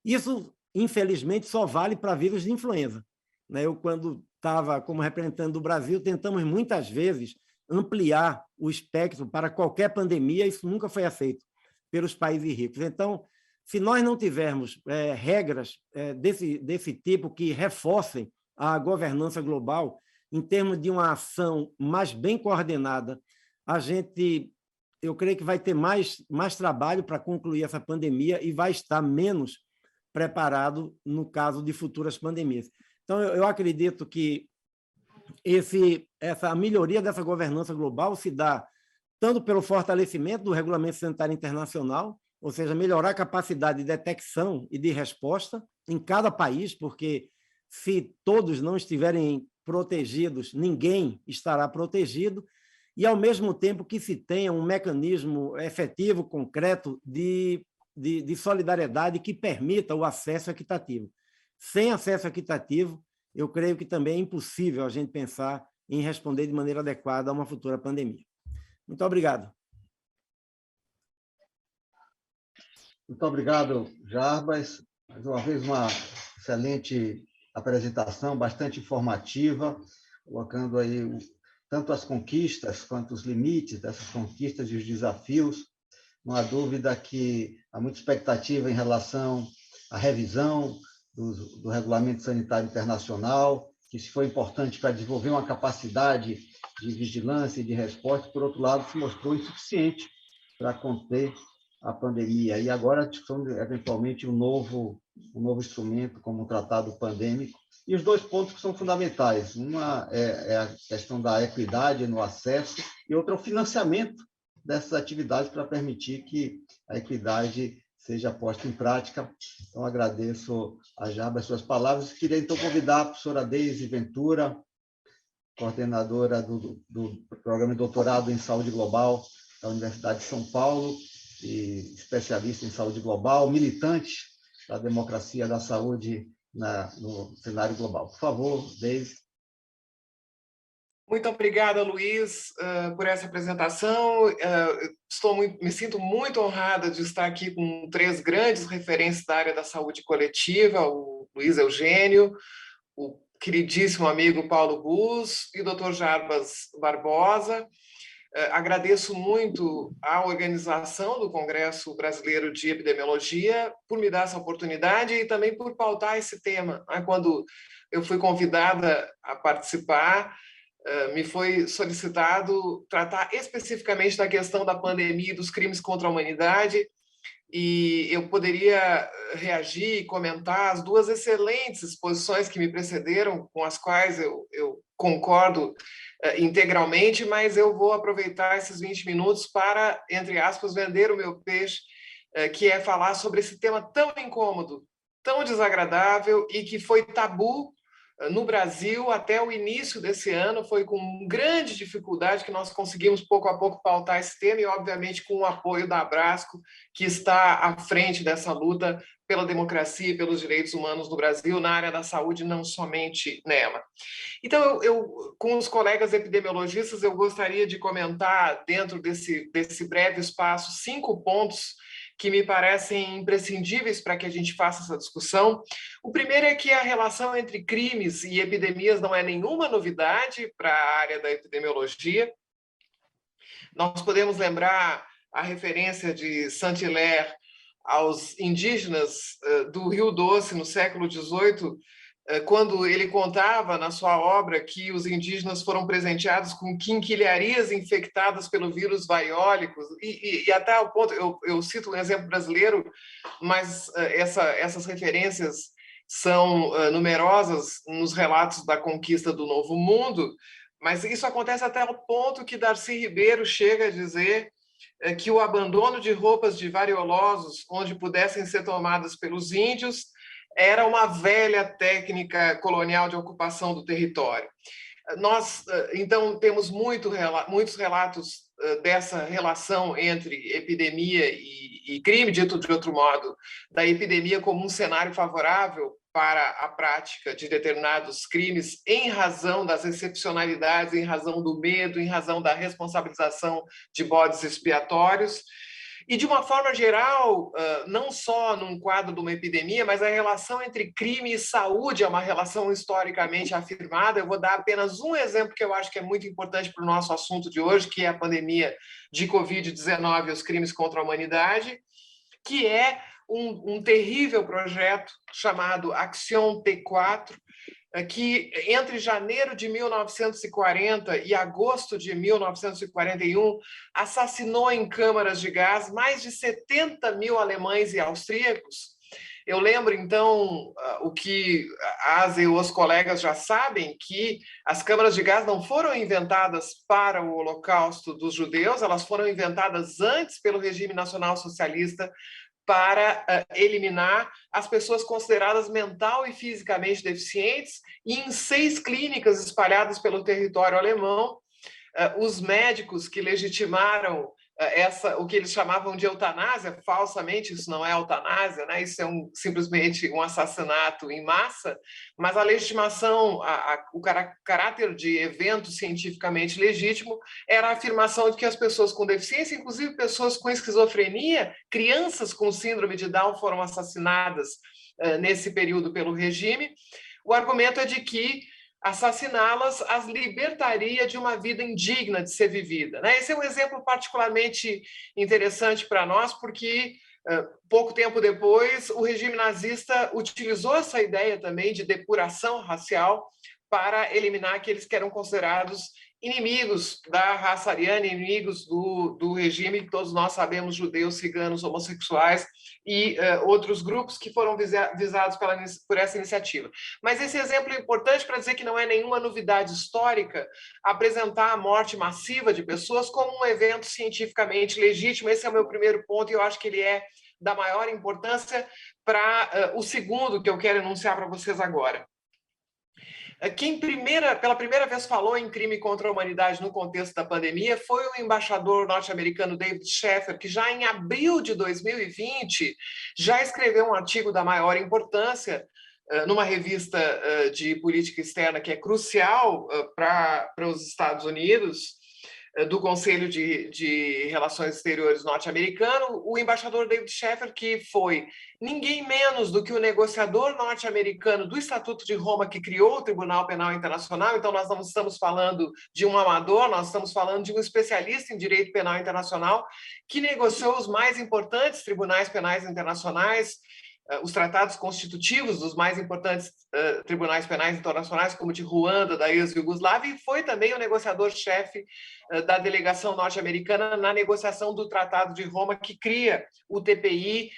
Isso, infelizmente, só vale para vírus de influenza. Eu, quando estava como representante do Brasil, tentamos muitas vezes ampliar o espectro para qualquer pandemia, isso nunca foi aceito pelos países ricos. Então, se nós não tivermos regras desse tipo que reforcem a governança global, em termos de uma ação mais bem coordenada, eu creio que vai ter mais trabalho para concluir essa pandemia e vai estar menos preparado no caso de futuras pandemias. Então, eu acredito que a melhoria dessa governança global se dá tanto pelo fortalecimento do Regulamento Sanitário Internacional, ou seja, melhorar a capacidade de detecção e de resposta em cada país, porque se todos não estiverem protegidos, ninguém estará protegido, e, ao mesmo tempo, que se tenha um mecanismo efetivo, concreto, de solidariedade que permita o acesso equitativo. Sem acesso equitativo, eu creio que também é impossível a gente pensar em responder de maneira adequada a uma futura pandemia. Muito obrigado. Muito obrigado, Jarbas. Mais uma vez, uma excelente apresentação, bastante informativa, colocando aí tanto as conquistas quanto os limites dessas conquistas e os desafios. Não há dúvida que há muita expectativa em relação à revisão do Regulamento Sanitário Internacional, que isso foi importante para desenvolver uma capacidade de vigilância e de resposta, por outro lado, se mostrou insuficiente para conter a pandemia. E agora a discussão de, eventualmente, um novo instrumento, como um tratado pandêmico. E os 2 pontos que são fundamentais. Uma é a questão da equidade no acesso e outra é o financiamento dessas atividades para permitir que a equidade seja posta em prática. Então, agradeço a Jarbas as suas palavras. Queria, então, convidar a professora Deise Ventura, coordenadora do Programa de Doutorado em Saúde Global da Universidade de São Paulo e especialista em saúde global, militante da democracia da saúde no cenário global. Por favor, Deise. Muito obrigada, Luiz, por essa apresentação. Me sinto muito honrada de estar aqui com 3 grandes referências da área da saúde coletiva, o Luiz Eugênio, o queridíssimo amigo Paulo Bus e o Dr. Jarbas Barbosa. Agradeço muito à organização do Congresso Brasileiro de Epidemiologia por me dar essa oportunidade e também por pautar esse tema. Quando eu fui convidada a participar, me foi solicitado tratar especificamente da questão da pandemia e dos crimes contra a humanidade, e eu poderia reagir e comentar as 2 excelentes exposições que me precederam, com as quais eu concordo integralmente, mas eu vou aproveitar esses 20 minutos para, entre aspas, vender o meu peixe, que é falar sobre esse tema tão incômodo, tão desagradável e que foi tabu no Brasil, até o início desse ano, foi com grande dificuldade que nós conseguimos, pouco a pouco, pautar esse tema e, obviamente, com o apoio da Abrasco, que está à frente dessa luta pela democracia e pelos direitos humanos no Brasil, na área da saúde, não somente nela. Então, com os colegas epidemiologistas, eu gostaria de comentar, dentro desse breve espaço, 5 pontos que me parecem imprescindíveis para que a gente faça essa discussão. O primeiro é que a relação entre crimes e epidemias não é nenhuma novidade para a área da epidemiologia. Nós podemos lembrar a referência de Saint-Hilaire aos indígenas do Rio Doce, no século XVIII, quando ele contava na sua obra que os indígenas foram presenteados com quinquilharias infectadas pelo vírus vaiólico, e até o ponto, eu cito um exemplo brasileiro, mas essas referências são numerosas nos relatos da conquista do Novo Mundo, mas isso acontece até o ponto que Darcy Ribeiro chega a dizer que o abandono de roupas de variolosos onde pudessem ser tomadas pelos índios era uma velha técnica colonial de ocupação do território. Nós, então, temos muitos relatos dessa relação entre epidemia e crime, dito de outro modo, da epidemia como um cenário favorável para a prática de determinados crimes em razão das excepcionalidades, em razão do medo, em razão da responsabilização de bodes expiatórios. E, de uma forma geral, não só num quadro de uma epidemia, mas a relação entre crime e saúde é uma relação historicamente afirmada. Eu vou dar apenas um exemplo que eu acho que é muito importante para o nosso assunto de hoje, que é a pandemia de Covid-19 e os crimes contra a humanidade, que é um terrível projeto chamado Action T4, que entre janeiro de 1940 e agosto de 1941 assassinou em câmaras de gás mais de 70 mil alemães e austríacos. Eu lembro, então, o que as e os colegas já sabem, que as câmaras de gás não foram inventadas para o Holocausto dos judeus, elas foram inventadas antes pelo regime nacional socialista para eliminar as pessoas consideradas mental e fisicamente deficientes, e em 6 clínicas espalhadas pelo território alemão, os médicos que legitimaram o que eles chamavam de eutanásia, falsamente, isso não é eutanásia, né? Isso é simplesmente um assassinato em massa, mas a legitimação, o caráter de evento cientificamente legítimo era a afirmação de que as pessoas com deficiência, inclusive pessoas com esquizofrenia, crianças com síndrome de Down foram assassinadas nesse período pelo regime. O argumento é de que assassiná-las as libertaria de uma vida indigna de ser vivida, né? Esse é um exemplo particularmente interessante para nós, porque pouco tempo depois o regime nazista utilizou essa ideia também de depuração racial para eliminar aqueles que eram considerados inimigos da raça ariana, inimigos do regime, que todos nós sabemos, judeus, ciganos, homossexuais e outros grupos que foram visados por essa iniciativa. Mas esse exemplo é importante para dizer que não é nenhuma novidade histórica apresentar a morte massiva de pessoas como um evento cientificamente legítimo. Esse é o meu primeiro ponto e eu acho que ele é da maior importância para o segundo que eu quero enunciar para vocês agora. Quem pela primeira vez falou em crime contra a humanidade no contexto da pandemia foi o embaixador norte-americano David Sheffer, que já em abril de 2020 já escreveu um artigo da maior importância numa revista de política externa que é crucial para os Estados Unidos, do Conselho de Relações Exteriores norte-americano, o embaixador David Sheffer, que foi ninguém menos do que o negociador norte-americano do Estatuto de Roma, que criou o Tribunal Penal Internacional. Então, nós não estamos falando de um amador, nós estamos falando de um especialista em direito penal internacional, que negociou os mais importantes tribunais penais internacionais, os tratados constitutivos dos mais importantes tribunais penais internacionais, como de Ruanda, da ex-Iugoslávia, e foi também o negociador-chefe da delegação norte-americana na negociação do Tratado de Roma, que cria o TPI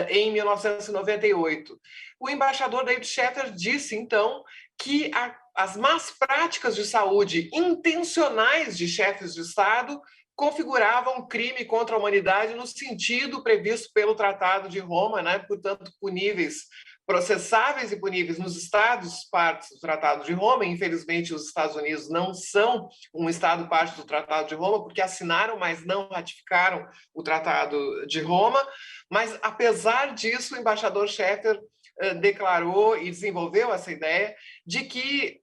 em 1998. O embaixador David Sheffer disse, então, que as más práticas de saúde intencionais de chefes de Estado configuravam um crime contra a humanidade no sentido previsto pelo Tratado de Roma, né? Portanto, puníveis processáveis e puníveis nos Estados partes do Tratado de Roma. Infelizmente, os Estados Unidos não são um Estado parte do Tratado de Roma, porque assinaram, mas não ratificaram o Tratado de Roma. Mas, apesar disso, o embaixador Schefter declarou e desenvolveu essa ideia de que,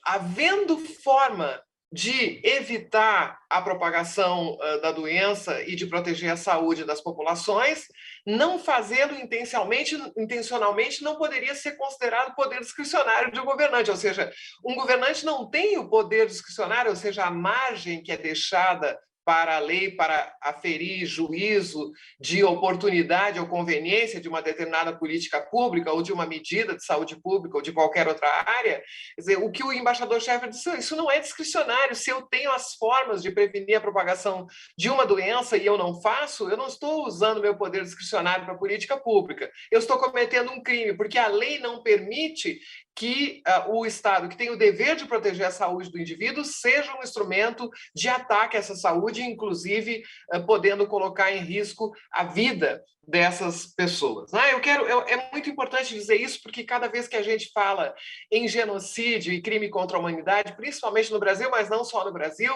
havendo forma de evitar a propagação da doença e de proteger a saúde das populações, não fazê-lo intencionalmente não poderia ser considerado poder discricionário de um governante, ou seja, um governante não tem o poder discricionário, ou seja, a margem que é deixada para a lei, para aferir juízo de oportunidade ou conveniência de uma determinada política pública ou de uma medida de saúde pública ou de qualquer outra área. Quer dizer, o que o embaixador Schefter disse, isso não é discricionário. Se eu tenho as formas de prevenir a propagação de uma doença e eu não faço, eu não estou usando meu poder discricionário para a política pública. Eu estou cometendo um crime, porque a lei não permite que o Estado, que tem o dever de proteger a saúde do indivíduo, seja um instrumento de ataque a essa saúde, inclusive podendo colocar em risco a vida dessas pessoas. É muito importante dizer isso, porque cada vez que a gente fala em genocídio e crime contra a humanidade, principalmente no Brasil, mas não só no Brasil,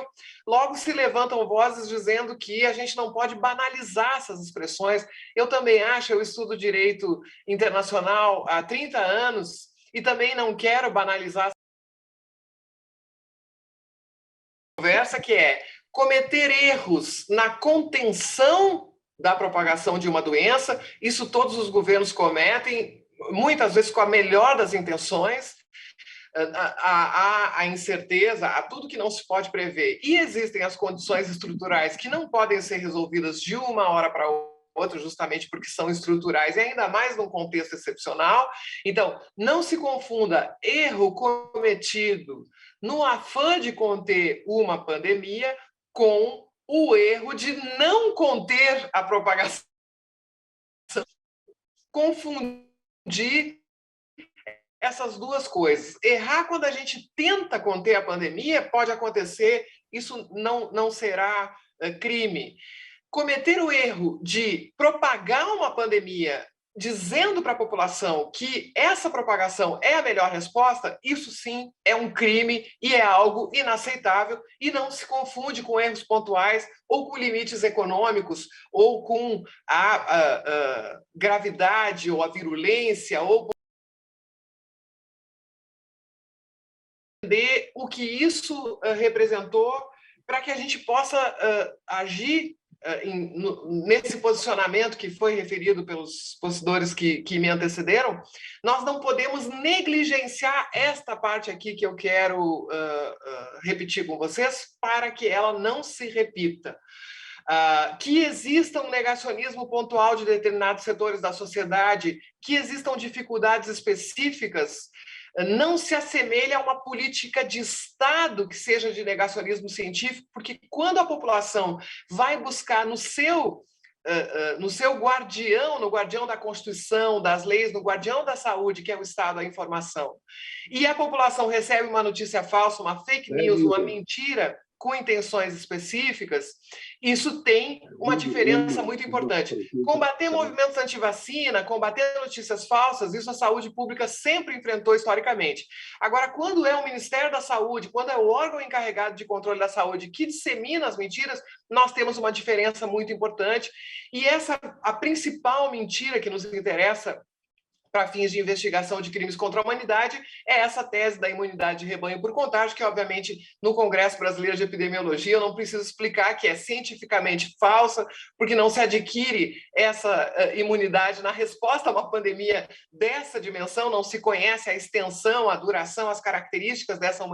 logo se levantam vozes dizendo que a gente não pode banalizar essas expressões. Eu também acho, eu estudo direito internacional há 30 anos, e também não quero banalizar a conversa, que é cometer erros na contenção da propagação de uma doença. Isso todos os governos cometem, muitas vezes com a melhor das intenções. Há a incerteza, há tudo que não se pode prever. E existem as condições estruturais que não podem ser resolvidas de uma hora para outra, justamente porque são estruturais, e ainda mais num contexto excepcional. Então, não se confunda erro cometido no afã de conter uma pandemia com o erro de não conter a propagação. Confundir essas duas coisas. Errar quando a gente tenta conter a pandemia pode acontecer, isso não será crime. Cometer o erro de propagar uma pandemia dizendo para a população que essa propagação é a melhor resposta, isso sim é um crime e é algo inaceitável, e não se confunde com erros pontuais ou com limites econômicos ou com a gravidade ou a virulência ou entender o que isso representou para que a gente possa agir nesse posicionamento que foi referido pelos expositores que me antecederam. Nós não podemos negligenciar esta parte aqui que eu quero repetir com vocês para que ela não se repita. Que exista um negacionismo pontual de determinados setores da sociedade, que existam dificuldades específicas, não se assemelha a uma política de Estado que seja de negacionismo científico, porque quando a população vai buscar no seu guardião, no guardião da Constituição, das leis, no guardião da saúde, que é o Estado, a informação, e a população recebe uma notícia falsa, uma fake news, uma mentira, com intenções específicas, isso tem uma diferença muito importante. Combater movimentos anti-vacina, combater notícias falsas, isso a saúde pública sempre enfrentou historicamente. Agora, quando é o Ministério da Saúde, quando é o órgão encarregado de controle da saúde que dissemina as mentiras, nós temos uma diferença muito importante. E a principal mentira que nos interessa para fins de investigação de crimes contra a humanidade, é essa tese da imunidade de rebanho por contágio, que, obviamente, no Congresso Brasileiro de Epidemiologia, eu não preciso explicar que é cientificamente falsa, porque não se adquire essa imunidade na resposta a uma pandemia dessa dimensão, não se conhece a extensão, a duração, as características dessa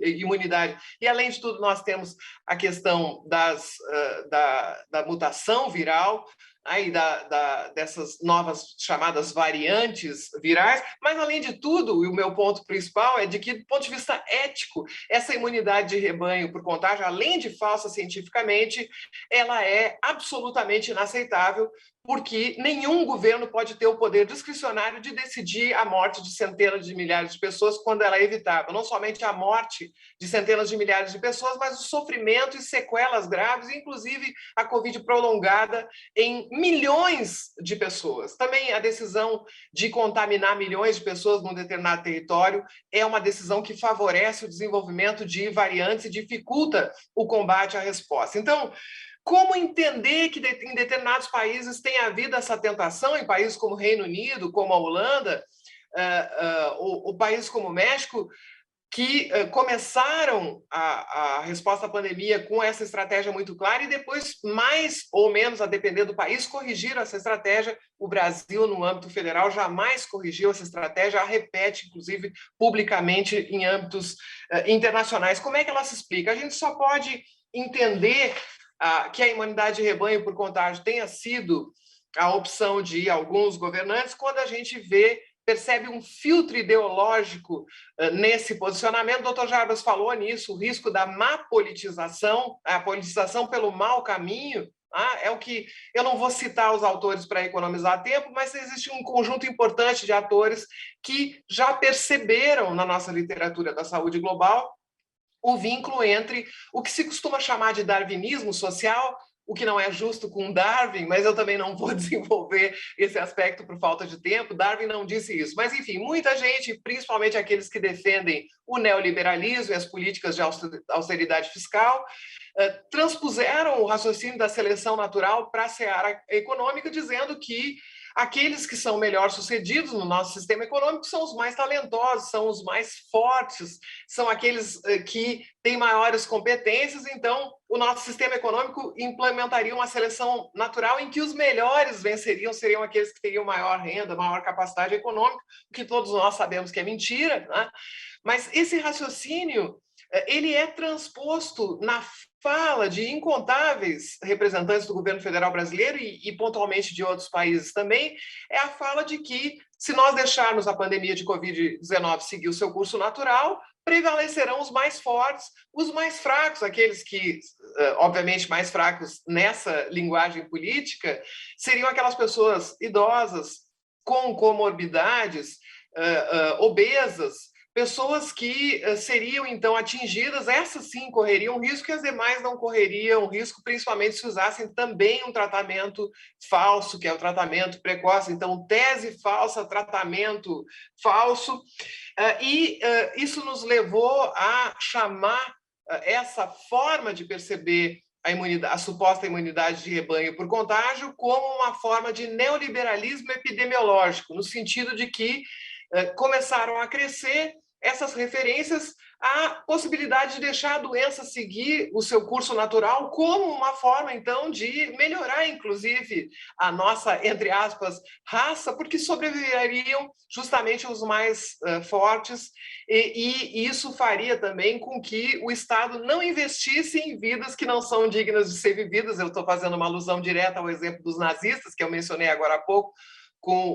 imunidade. E, além de tudo, nós temos a questão da mutação viral, aí dessas novas chamadas variantes virais, mas, além de tudo, e o meu ponto principal é de que, do ponto de vista ético, essa imunidade de rebanho por contágio, além de falsa cientificamente, ela é absolutamente inaceitável, porque nenhum governo pode ter o poder discricionário de decidir a morte de centenas de milhares de pessoas quando ela é evitável. Não somente a morte de centenas de milhares de pessoas, mas o sofrimento e sequelas graves, inclusive a Covid prolongada em milhões de pessoas. Também a decisão de contaminar milhões de pessoas num determinado território é uma decisão que favorece o desenvolvimento de variantes e dificulta o combate à resposta. Então, como entender que em determinados países tem havido essa tentação, em países como o Reino Unido, como a Holanda, ou países como o México, que começaram a resposta à pandemia com essa estratégia muito clara e depois, mais ou menos, a depender do país, corrigiram essa estratégia. O Brasil, no âmbito federal, jamais corrigiu essa estratégia, a repete, inclusive, publicamente em âmbitos internacionais. Como é que ela se explica? A gente só pode entender que a imunidade de rebanho por contágio tenha sido a opção de alguns governantes quando a gente percebe um filtro ideológico nesse posicionamento. O doutor Jarbas falou nisso, o risco da má politização, a politização pelo mau caminho, é o que eu não vou citar os autores para economizar tempo, mas existe um conjunto importante de atores que já perceberam na nossa literatura da saúde global o vínculo entre o que se costuma chamar de darwinismo social, o que não é justo com Darwin, mas eu também não vou desenvolver esse aspecto por falta de tempo. Darwin não disse isso. Mas, enfim, muita gente, principalmente aqueles que defendem o neoliberalismo e as políticas de austeridade fiscal, transpuseram o raciocínio da seleção natural para a seara econômica, dizendo que aqueles que são melhor sucedidos no nosso sistema econômico são os mais talentosos, são os mais fortes, são aqueles que têm maiores competências. Então, o nosso sistema econômico implementaria uma seleção natural em que os melhores venceriam, seriam aqueles que teriam maior renda, maior capacidade econômica, o que todos nós sabemos que é mentira, né? Mas esse raciocínio, ele é transposto na fala de incontáveis representantes do governo federal brasileiro e pontualmente de outros países também, é a fala de que, se nós deixarmos a pandemia de Covid-19 seguir o seu curso natural, prevalecerão os mais fortes, os mais fracos, aqueles que, obviamente, mais fracos nessa linguagem política, seriam aquelas pessoas idosas, com comorbidades, obesas, pessoas que seriam, então, atingidas, essas sim correriam risco e as demais não correriam risco, principalmente se usassem também um tratamento falso, que é o tratamento precoce. Então, tese falsa, tratamento falso. Isso nos levou a chamar essa forma de perceber a suposta imunidade de rebanho por contágio como uma forma de neoliberalismo epidemiológico, no sentido de que começaram a crescer essas referências à possibilidade de deixar a doença seguir o seu curso natural como uma forma, então, de melhorar, inclusive, a nossa, entre aspas, raça, porque sobreviveriam justamente os mais fortes, e isso faria também com que o Estado não investisse em vidas que não são dignas de ser vividas. Eu estou fazendo uma alusão direta ao exemplo dos nazistas, que eu mencionei agora há pouco, com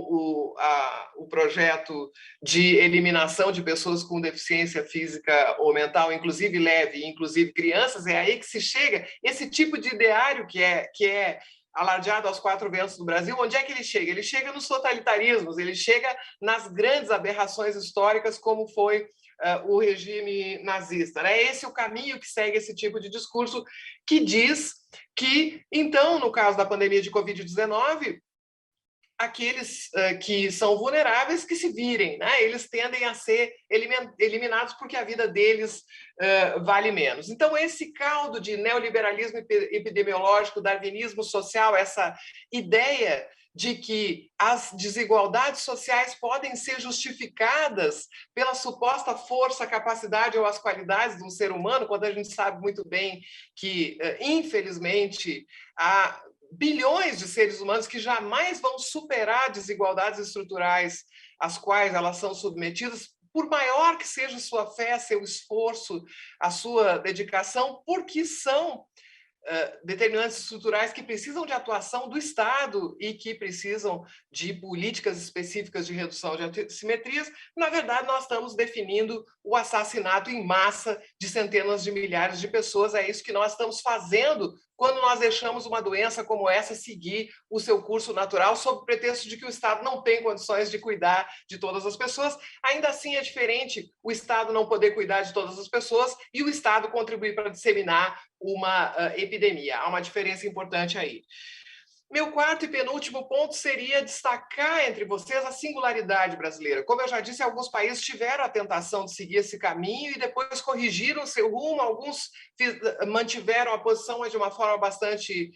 o projeto de eliminação de pessoas com deficiência física ou mental, inclusive leve, inclusive crianças. É aí que se chega, esse tipo de ideário que é alardeado aos quatro ventos do Brasil. Onde é que ele chega? Ele chega nos totalitarismos, ele chega nas grandes aberrações históricas, como foi o regime nazista. É esse o caminho que segue esse tipo de discurso, que diz que, então, no caso da pandemia de Covid-19, aqueles que são vulneráveis que se virem, né? Eles tendem a ser eliminados porque a vida deles vale menos. Então, esse caldo de neoliberalismo epidemiológico, darwinismo social, essa ideia de que as desigualdades sociais podem ser justificadas pela suposta força, capacidade ou as qualidades de um ser humano, quando a gente sabe muito bem que, infelizmente, há bilhões de seres humanos que jamais vão superar desigualdades estruturais às quais elas são submetidas, por maior que seja sua fé, seu esforço, a sua dedicação, porque são determinantes estruturais que precisam de atuação do Estado e que precisam de políticas específicas de redução de assimetrias. Na verdade, nós estamos definindo o assassinato em massa de centenas de milhares de pessoas. É isso que nós estamos fazendo quando nós deixamos uma doença como essa seguir o seu curso natural, sob o pretexto de que o Estado não tem condições de cuidar de todas as pessoas. Ainda assim, é diferente o Estado não poder cuidar de todas as pessoas e o Estado contribuir para disseminar uma epidemia. Há uma diferença importante aí. Meu quarto e penúltimo ponto seria destacar entre vocês a singularidade brasileira. Como eu já disse, alguns países tiveram a tentação de seguir esse caminho e depois corrigiram seu rumo, alguns mantiveram a posição, mas de uma forma bastante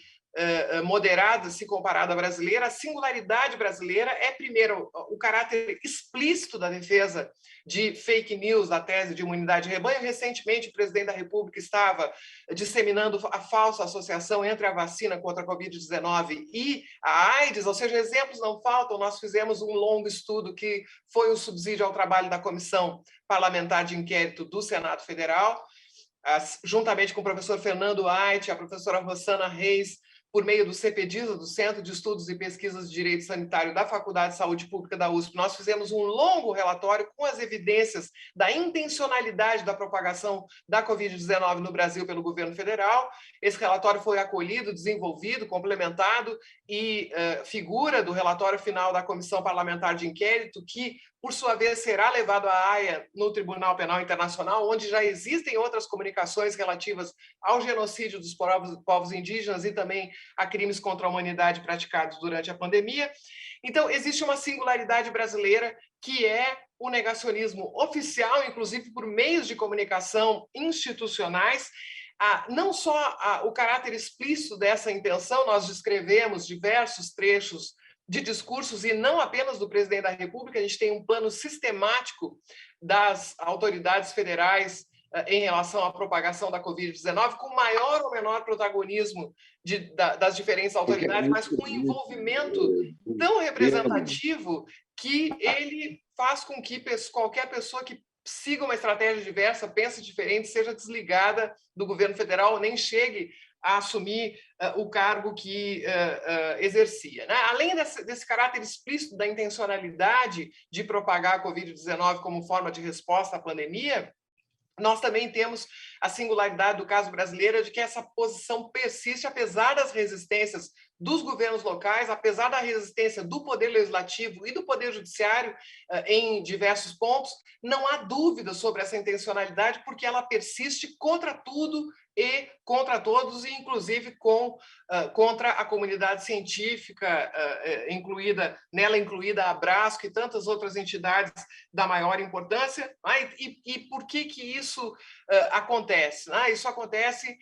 moderada, se comparada à brasileira. A singularidade brasileira é, primeiro, o caráter explícito da defesa de fake news, da tese de imunidade de rebanho. Recentemente, o presidente da República estava disseminando a falsa associação entre a vacina contra a Covid-19 e a AIDS, ou seja, exemplos não faltam. Nós fizemos um longo estudo que foi um subsídio ao trabalho da Comissão Parlamentar de Inquérito do Senado Federal, juntamente com o professor Fernando Ait, a professora Rosana Reis, por meio do CPDISA, do Centro de Estudos e Pesquisas de Direito Sanitário da Faculdade de Saúde Pública da USP. Nós fizemos um longo relatório com as evidências da intencionalidade da propagação da Covid-19 no Brasil pelo governo federal. Esse relatório foi acolhido, desenvolvido, complementado e figura do relatório final da Comissão Parlamentar de Inquérito, que, por sua vez, será levado à Haia no Tribunal Penal Internacional, onde já existem outras comunicações relativas ao genocídio dos povos indígenas e também a crimes contra a humanidade praticados durante a pandemia. Então, existe uma singularidade brasileira que é o negacionismo oficial, inclusive por meios de comunicação institucionais. Não só o caráter explícito dessa intenção, nós descrevemos diversos trechos de discursos, e não apenas do presidente da República. A gente tem um plano sistemático das autoridades federais em relação à propagação da Covid-19, com maior ou menor protagonismo das diferentes autoridades, mas com um envolvimento tão representativo que ele faz com que qualquer pessoa que siga uma estratégia diversa, pense diferente, seja desligada do governo federal, nem chegue a assumir o cargo que exercia. Né? Além desse caráter explícito da intencionalidade de propagar a Covid-19 como forma de resposta à pandemia, nós também temos a singularidade do caso brasileiro de que essa posição persiste, apesar das resistências dos governos locais, apesar da resistência do Poder Legislativo e do Poder Judiciário em diversos pontos. Não há dúvida sobre essa intencionalidade, porque ela persiste contra tudo e contra todos, e inclusive contra a comunidade científica, incluída a Abrasco e tantas outras entidades da maior importância. E por que isso acontece? Isso acontece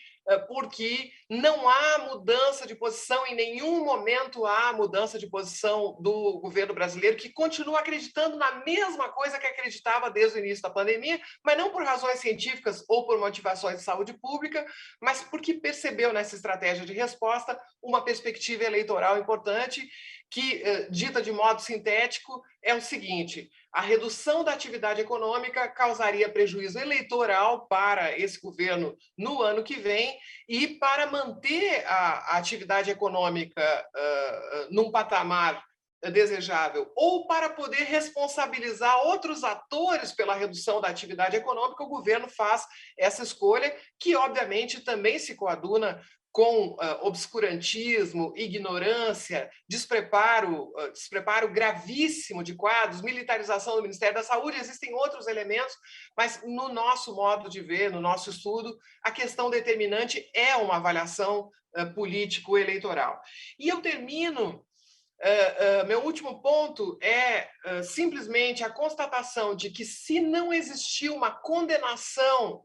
porque não há mudança de posição, em nenhum momento há mudança de posição do governo brasileiro, que continua acreditando na mesma coisa que acreditava desde o início da pandemia, mas não por razões científicas ou por motivações de saúde pública, mas porque percebeu nessa estratégia de resposta uma perspectiva eleitoral importante que, dita de modo sintético, é o seguinte: a redução da atividade econômica causaria prejuízo eleitoral para esse governo no ano que vem, e para manter a atividade econômica num patamar desejável, ou para poder responsabilizar outros atores pela redução da atividade econômica, o governo faz essa escolha, que obviamente também se coaduna com obscurantismo, ignorância, despreparo gravíssimo de quadros, militarização do Ministério da Saúde. Existem outros elementos, mas no nosso modo de ver, no nosso estudo, a questão determinante é uma avaliação político-eleitoral. E eu termino. Meu último ponto é simplesmente a constatação de que, se não existir uma condenação,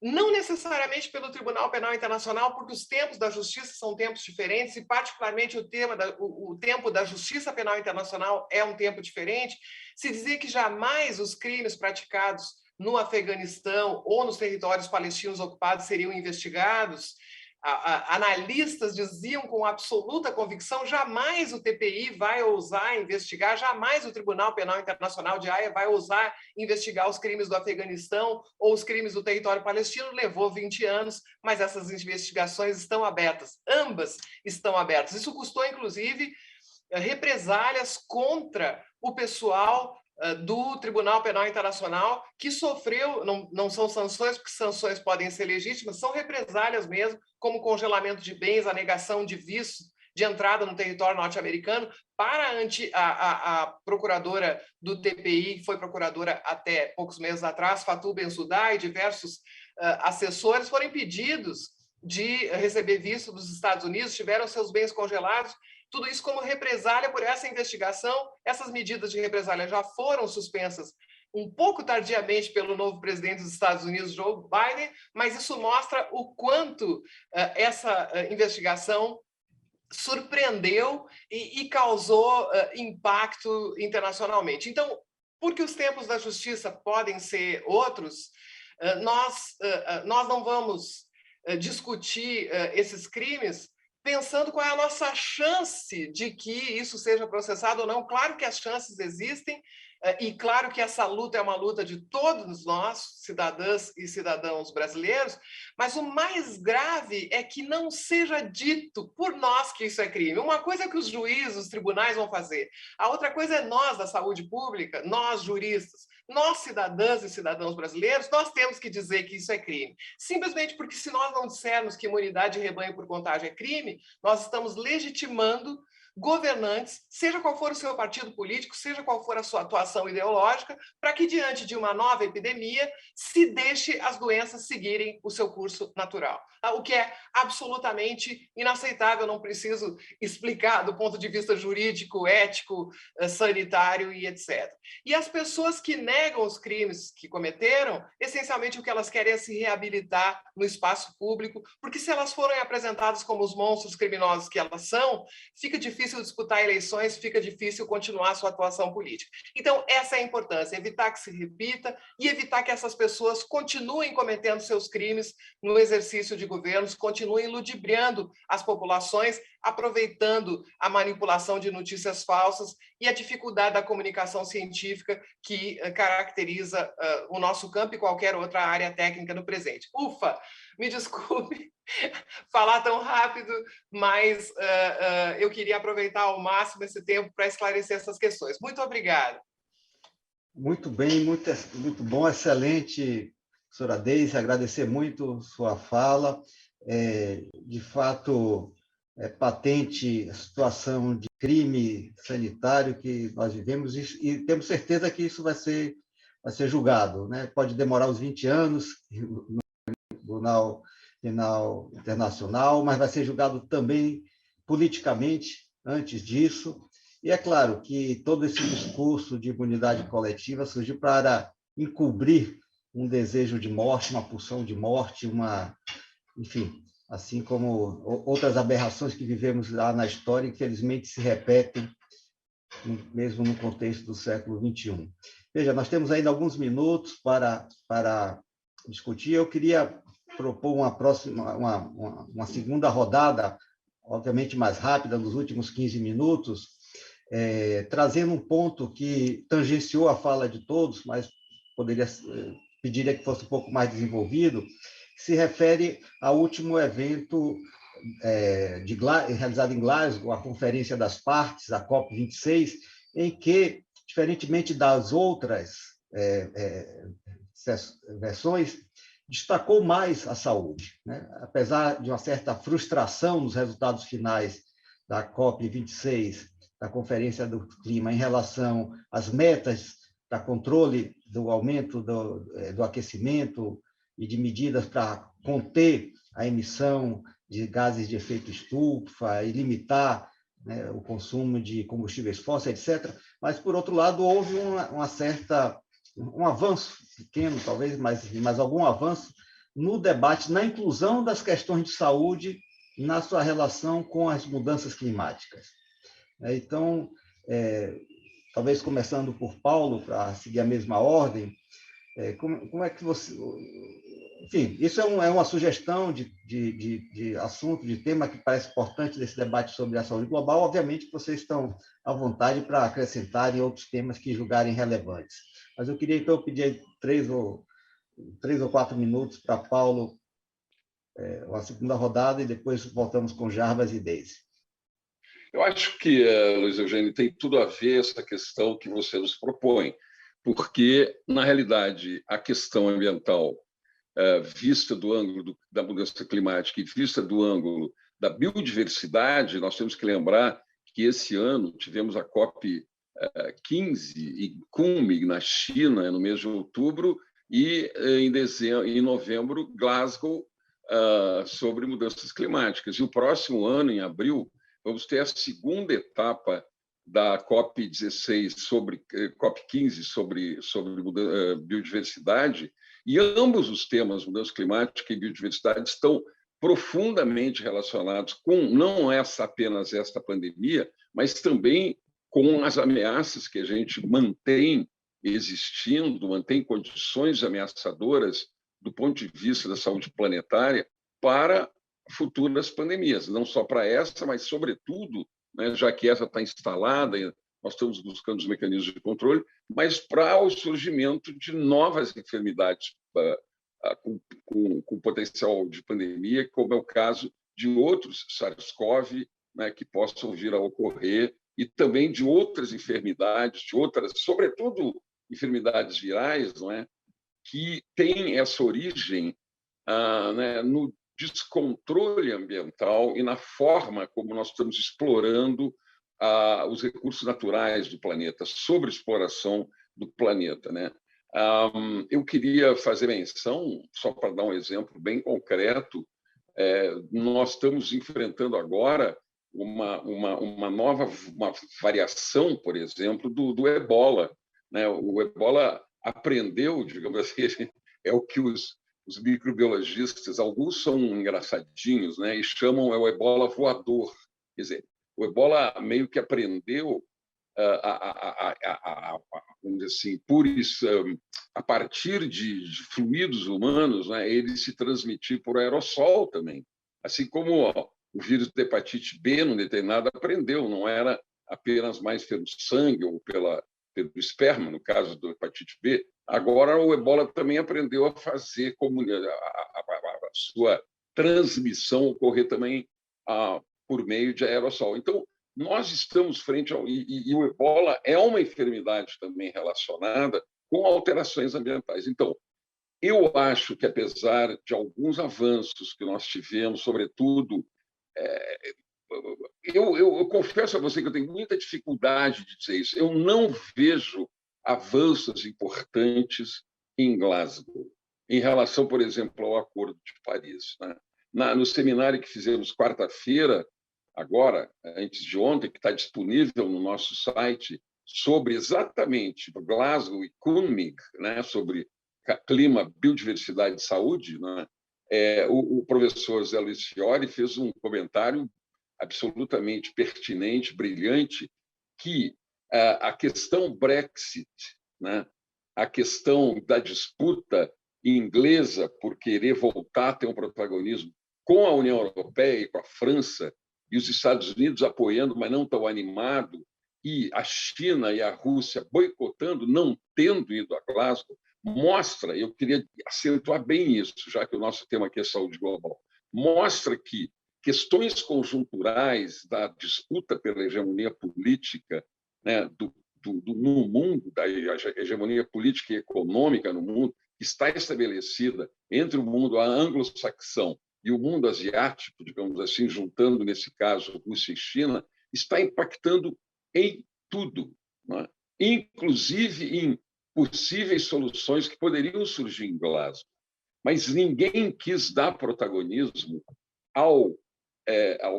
não necessariamente pelo Tribunal Penal Internacional, porque os tempos da justiça são tempos diferentes, e particularmente o tempo da Justiça Penal Internacional é um tempo diferente, se dizer que jamais os crimes praticados no Afeganistão ou nos territórios palestinos ocupados seriam investigados. Analistas diziam com absoluta convicção: jamais o TPI vai ousar investigar, jamais o Tribunal Penal Internacional de Haia vai ousar investigar os crimes do Afeganistão ou os crimes do território palestino. Levou 20 anos, mas essas investigações estão abertas, ambas estão abertas. Isso custou, inclusive, represálias contra o pessoal do Tribunal Penal Internacional, que sofreu, não são sanções, porque sanções podem ser legítimas, são represálias mesmo, como congelamento de bens, a negação de visto de entrada no território norte-americano. Para a procuradora do TPI, que foi procuradora até poucos meses atrás, Fatou Bensouda, e diversos assessores foram impedidos de receber visto dos Estados Unidos, tiveram seus bens congelados, tudo isso como represália por essa investigação. Essas medidas de represália já foram suspensas um pouco tardiamente pelo novo presidente dos Estados Unidos, Joe Biden, mas isso mostra o quanto essa investigação surpreendeu e causou impacto internacionalmente. Então, porque os tempos da justiça podem ser outros, nós não vamos discutir esses crimes pensando qual é a nossa chance de que isso seja processado ou não. Claro que as chances existem, e claro que essa luta é uma luta de todos nós, cidadãs e cidadãos brasileiros, mas o mais grave é que não seja dito por nós que isso é crime. Uma coisa é que os juízes, os tribunais vão fazer, a outra coisa é nós da saúde pública, nós juristas, nós cidadãs e cidadãos brasileiros, nós temos que dizer que isso é crime. Simplesmente porque se nós não dissermos que imunidade de rebanho por contágio é crime, nós estamos legitimando governantes, seja qual for o seu partido político, seja qual for a sua atuação ideológica, para que, diante de uma nova epidemia, se deixe as doenças seguirem o seu curso natural. O que é absolutamente inaceitável, não preciso explicar do ponto de vista jurídico, ético, sanitário e etc. E as pessoas que negam os crimes que cometeram, essencialmente o que elas querem é se reabilitar no espaço público, porque se elas forem apresentadas como os monstros criminosos que elas são, fica difícil disputar eleições, fica difícil continuar a sua atuação política. Então, essa é a importância, evitar que se repita e evitar que essas pessoas continuem cometendo seus crimes no exercício de governos, continuem ludibriando as populações, aproveitando a manipulação de notícias falsas e a dificuldade da comunicação científica que caracteriza o nosso campo e qualquer outra área técnica no presente. Ufa, me desculpe falar tão rápido, mas eu queria aproveitar ao máximo esse tempo para esclarecer essas questões. Muito obrigada. Muito bem, muito bom, excelente, professora Deise, agradecer muito sua fala. De fato, é patente a situação de crime sanitário que nós vivemos e temos certeza que isso vai ser julgado, né? Pode demorar uns 20 anos no Tribunal Penal Internacional, mas vai ser julgado também politicamente antes disso. E é claro que todo esse discurso de imunidade coletiva surgiu para encobrir um desejo de morte, uma pulsão de morte, enfim, assim como outras aberrações que vivemos lá na história, infelizmente se repetem, mesmo no contexto do século XXI. Veja, nós temos ainda alguns minutos para discutir. Eu queria propor uma segunda rodada, obviamente mais rápida, nos últimos 15 minutos, trazendo um ponto que tangenciou a fala de todos, mas pediria que fosse um pouco mais desenvolvido, que se refere ao último evento realizado em Glasgow, a Conferência das Partes, a COP26, em que, diferentemente das outras versões, destacou mais a saúde, né? Apesar de uma certa frustração nos resultados finais da COP26, da Conferência do Clima, em relação às metas para controle do aumento do aquecimento e de medidas para conter a emissão de gases de efeito estufa e limitar, né, o consumo de combustíveis fósseis, etc. Mas, por outro lado, houve um avanço pequeno, talvez, mas algum avanço no debate, na inclusão das questões de saúde na sua relação com as mudanças climáticas. Então, talvez começando por Paulo, para seguir a mesma ordem, como é que você... Enfim, isso é uma sugestão de assunto, de tema que parece importante desse debate sobre a saúde global. Obviamente, vocês estão à vontade para acrescentarem outros temas que julgarem relevantes. Mas eu queria, então, pedir 3 ou 4 minutos para Paulo, a segunda rodada, e depois voltamos com Jarbas e Deise. Eu acho que, Luiz Eugênio, tem tudo a ver essa questão que você nos propõe. porque, na realidade, a questão ambiental, vista do ângulo da mudança climática e vista do ângulo da biodiversidade, nós temos que lembrar que esse ano tivemos a COP 15 em Kunming, na China, no mês de outubro, e em novembro, Glasgow, sobre mudanças climáticas. E o próximo ano, em abril, vamos ter a segunda etapa da COP16 COP15 sobre biodiversidade, e ambos os temas, mudança climática e biodiversidade, estão profundamente relacionados com não apenas esta pandemia, mas também com as ameaças que a gente mantém existindo, mantém condições ameaçadoras do ponto de vista da saúde planetária para futuras pandemias, não só para essa, mas, sobretudo, né, já que essa está instalada, nós estamos buscando os mecanismos de controle, mas para o surgimento de novas enfermidades com potencial de pandemia, como é o caso de outros SARS-CoV, né, que possam vir a ocorrer, e também de outras enfermidades, sobretudo enfermidades virais, não é, que têm essa origem né, no descontrole ambiental e na forma como nós estamos explorando os recursos naturais do planeta, sobre exploração do planeta, né? Eu queria fazer menção, só para dar um exemplo bem concreto, nós estamos enfrentando agora uma nova variação, por exemplo, do ebola, né? O ebola aprendeu, digamos assim, é o que os microbiologistas, alguns são engraçadinhos, né, e chamam o ebola voador. Quer dizer, o ebola meio que aprendeu vamos dizer assim, a partir de fluidos humanos, né, ele se transmitir por aerossol também. Assim como o vírus da hepatite B, no determinado, aprendeu, não era apenas mais pelo sangue ou pelo esperma, no caso do hepatite B. Agora, o ebola também aprendeu a fazer a sua transmissão ocorrer também por meio de aerossol. Então, nós estamos frente ao... E o ebola é uma enfermidade também relacionada com alterações ambientais. Então, eu acho que, apesar de alguns avanços que nós tivemos, sobretudo... Eu confesso a você que eu tenho muita dificuldade de dizer isso. Eu não vejo avanços importantes em Glasgow, em relação, por exemplo, ao Acordo de Paris, né? No seminário que fizemos quarta-feira, agora, antes de ontem, que está disponível no nosso site, sobre exatamente Glasgow e Kunming, né, sobre clima, biodiversidade e saúde, né, o professor Zé Luiz Fiore fez um comentário absolutamente pertinente, brilhante, que a questão Brexit, né, a questão da disputa inglesa por querer voltar a ter um protagonismo com a União Europeia e com a França, e os Estados Unidos apoiando, mas não tão animado, e a China e a Rússia boicotando, não tendo ido a Glasgow, mostra, eu queria acentuar bem isso, já que o nosso tema aqui é saúde global, mostra que questões conjunturais da disputa pela hegemonia política, né, no mundo, da hegemonia política e econômica no mundo, que está estabelecida entre o mundo anglo-saxão e o mundo asiático, digamos assim, juntando, nesse caso, Rússia e China, está impactando em tudo, né? Inclusive em possíveis soluções que poderiam surgir em Glasgow. Mas ninguém quis dar protagonismo ao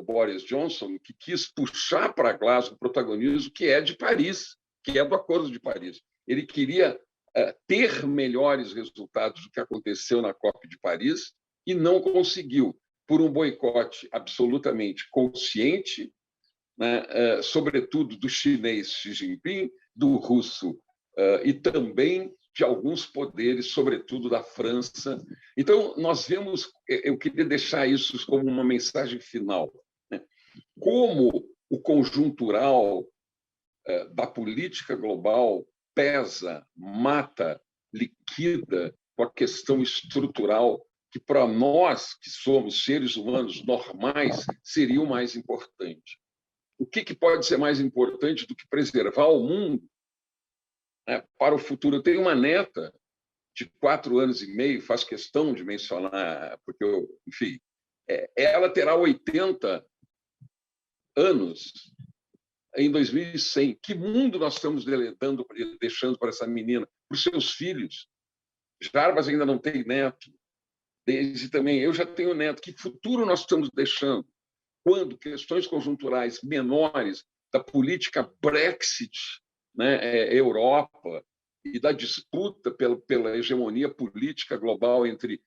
Boris Johnson, que quis puxar para Glasgow o protagonismo que é de Paris, que é do Acordo de Paris. Ele queria ter melhores resultados do que aconteceu na COP de Paris e não conseguiu, por um boicote absolutamente consciente, né, sobretudo do chinês Xi Jinping, do russo e também de alguns poderes, sobretudo da França. Então, nós vemos, eu queria deixar isso como uma mensagem final, né? Como o conjuntural da política global pesa, mata, liquida com a questão estrutural que, para nós, que somos seres humanos normais, seria o mais importante. O que pode ser mais importante do que preservar o mundo né, para o futuro. Eu tenho uma neta de 4 anos e meio, faço questão de mencionar, porque, enfim, ela terá 80 anos em 2100. Que mundo nós estamos deixando para essa menina, para os seus filhos? Jarbas ainda não tem neto, desde também eu já tenho neto. Que futuro nós estamos deixando quando questões conjunturais menores da política Brexit, né, Europa, e da disputa pela hegemonia política global entre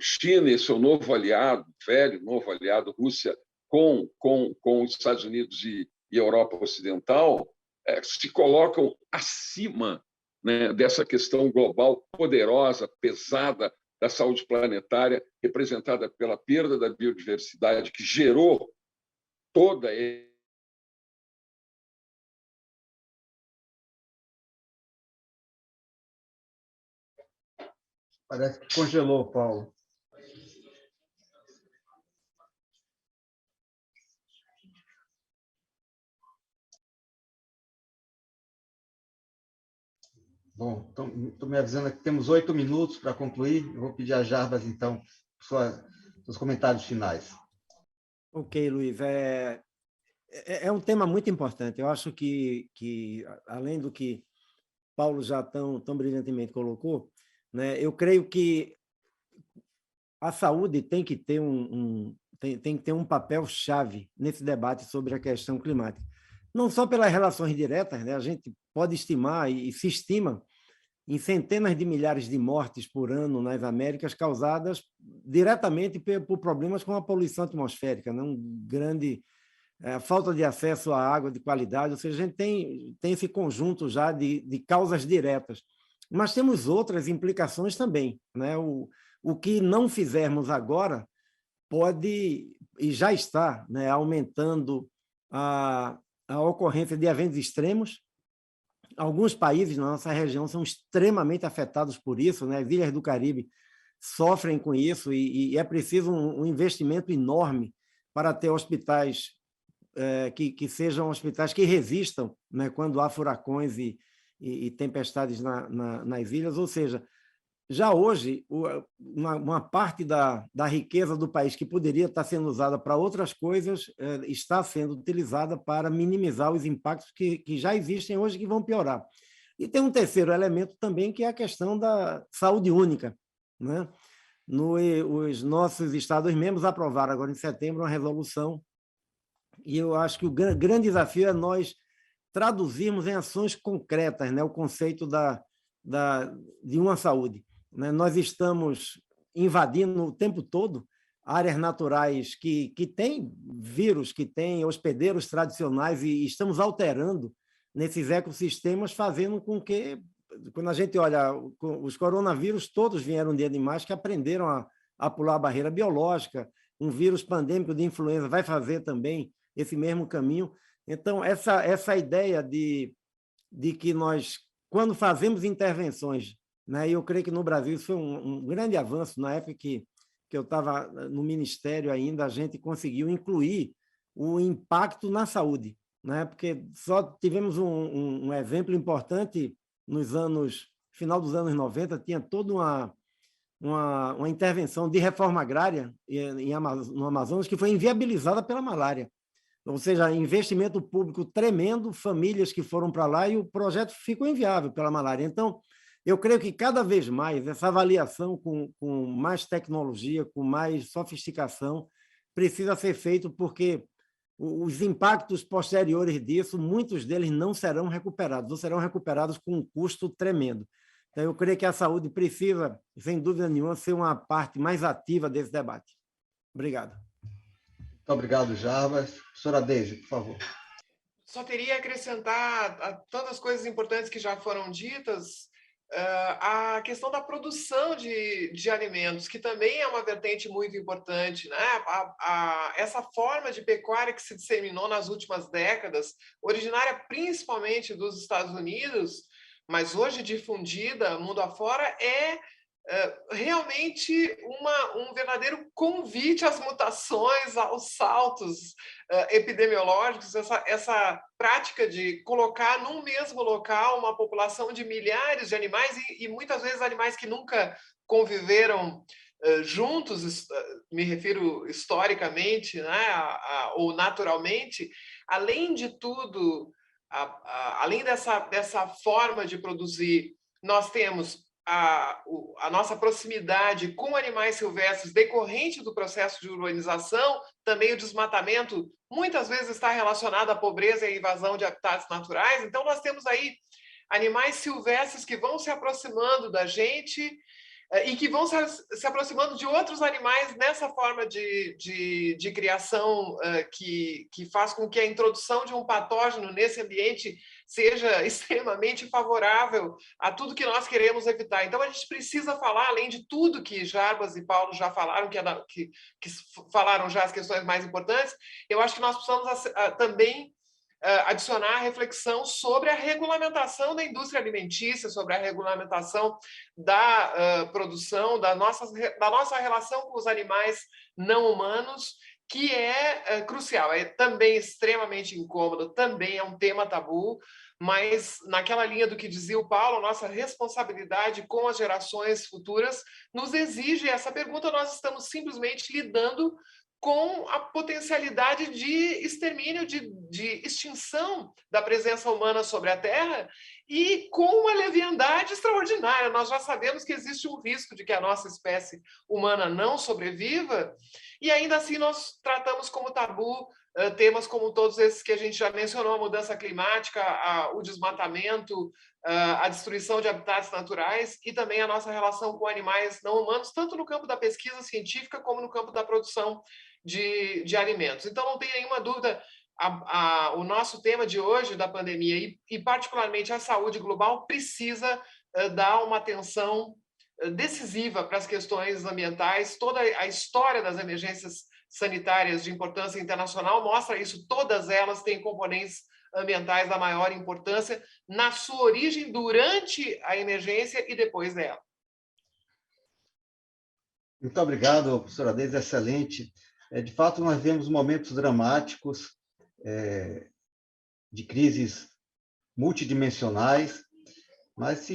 China e seu novo aliado, velho novo aliado, Rússia, com os Estados Unidos e Europa Ocidental, se colocam acima, né, dessa questão global poderosa, pesada, da saúde planetária, representada pela perda da biodiversidade, que gerou toda. Parece que congelou, Paulo. Bom, estou me avisando que temos 8 minutos para concluir. Eu vou pedir a Jarbas, então, seus comentários finais. Ok, Luiz. É um tema muito importante. Eu acho que além do que Paulo já tão brilhantemente colocou, né, eu creio que a saúde tem que ter tem que ter um papel-chave nesse debate sobre a questão climática. Não só pelas relações diretas, né? A gente pode estimar e se estima em centenas de milhares de mortes por ano nas Américas causadas diretamente por problemas com a poluição atmosférica, né? Falta de acesso à água de qualidade, ou seja, a gente tem esse conjunto já de causas diretas. Mas temos outras implicações também, né? O que não fizermos agora pode, e já está, né, aumentando a ocorrência de eventos extremos. Alguns países na nossa região são extremamente afetados por isso, né? As ilhas do Caribe sofrem com isso e é preciso um investimento enorme para ter hospitais que sejam hospitais que resistam, né, quando há furacões e tempestades nas ilhas. Ou seja, já hoje, uma parte da riqueza do país que poderia estar sendo usada para outras coisas está sendo utilizada para minimizar os impactos que já existem hoje, que vão piorar. E tem um terceiro elemento também, que é a questão da saúde única, né? Os nossos Estados-membros aprovaram agora em setembro uma resolução, e eu acho que o grande desafio é nós traduzirmos em ações concretas, né, o conceito de uma saúde. Nós estamos invadindo o tempo todo áreas naturais que têm vírus, que têm hospedeiros tradicionais, e estamos alterando nesses ecossistemas, fazendo com que, quando a gente olha, os coronavírus todos vieram de animais que aprenderam a pular a barreira biológica. Um vírus pandêmico de influenza vai fazer também esse mesmo caminho. Então, essa ideia de que nós, quando fazemos intervenções, né, e eu creio que no Brasil isso foi um grande avanço. Na época que eu estava no Ministério ainda, a gente conseguiu incluir o impacto na saúde, né, porque só tivemos um exemplo importante final dos anos 90, tinha toda uma intervenção de reforma agrária no Amazonas que foi inviabilizada pela malária. Ou seja, investimento público tremendo, famílias que foram para lá, e o projeto ficou inviável pela malária. Então, eu creio que cada vez mais essa avaliação com mais tecnologia, com mais sofisticação, precisa ser feito, porque os impactos posteriores disso, muitos deles não serão recuperados, ou serão recuperados com um custo tremendo. Então, eu creio que a saúde precisa, sem dúvida nenhuma, ser uma parte mais ativa desse debate. Obrigado. Muito obrigado, Jarbas. Professora Deise, por favor. Só teria a acrescentar a tantas coisas importantes que já foram ditas, a questão da produção de alimentos, que também é uma vertente muito importante, né? Essa forma de pecuária que se disseminou nas últimas décadas, originária principalmente dos Estados Unidos, mas hoje difundida mundo afora, é realmente um verdadeiro convite às mutações, aos saltos epidemiológicos, essa prática de colocar num mesmo local uma população de milhares de animais e muitas vezes animais que nunca conviveram juntos, me refiro historicamente, né, ou naturalmente. Além de tudo, além dessa forma de produzir, nós temos a nossa proximidade com animais silvestres decorrente do processo de urbanização, também o desmatamento muitas vezes está relacionado à pobreza e à invasão de habitats naturais. Então, nós temos aí animais silvestres que vão se aproximando da gente e que vão se aproximando de outros animais nessa forma de criação que faz com que a introdução de um patógeno nesse ambiente seja extremamente favorável a tudo que nós queremos evitar. Então, a gente precisa falar, além de tudo que Jarbas e Paulo já falaram, que falaram já as questões mais importantes, eu acho que nós precisamos também adicionar a reflexão sobre a regulamentação da indústria alimentícia, sobre a regulamentação da produção, da nossa relação com os animais não humanos, que é crucial, é também extremamente incômodo, também é um tema tabu, mas naquela linha do que dizia o Paulo, nossa responsabilidade com as gerações futuras nos exige essa pergunta. Nós estamos simplesmente lidando com a potencialidade de extermínio, de extinção da presença humana sobre a Terra e com uma leviandade extraordinária. Nós já sabemos que existe um risco de que a nossa espécie humana não sobreviva e ainda assim nós tratamos como tabu temas como todos esses que a gente já mencionou, a mudança climática, o desmatamento, a destruição de habitats naturais e também a nossa relação com animais não humanos, tanto no campo da pesquisa científica como no campo da produção de alimentos. Então, não tem nenhuma dúvida, o nosso tema de hoje, da pandemia, e particularmente a saúde global, precisa dar uma atenção decisiva para as questões ambientais. Toda a história das emergências sanitárias de importância internacional mostra isso, todas elas têm componentes ambientais da maior importância na sua origem, durante a emergência e depois dela. Muito obrigado, professora Deise, excelente. De fato, nós vemos momentos dramáticos de crises multidimensionais, mas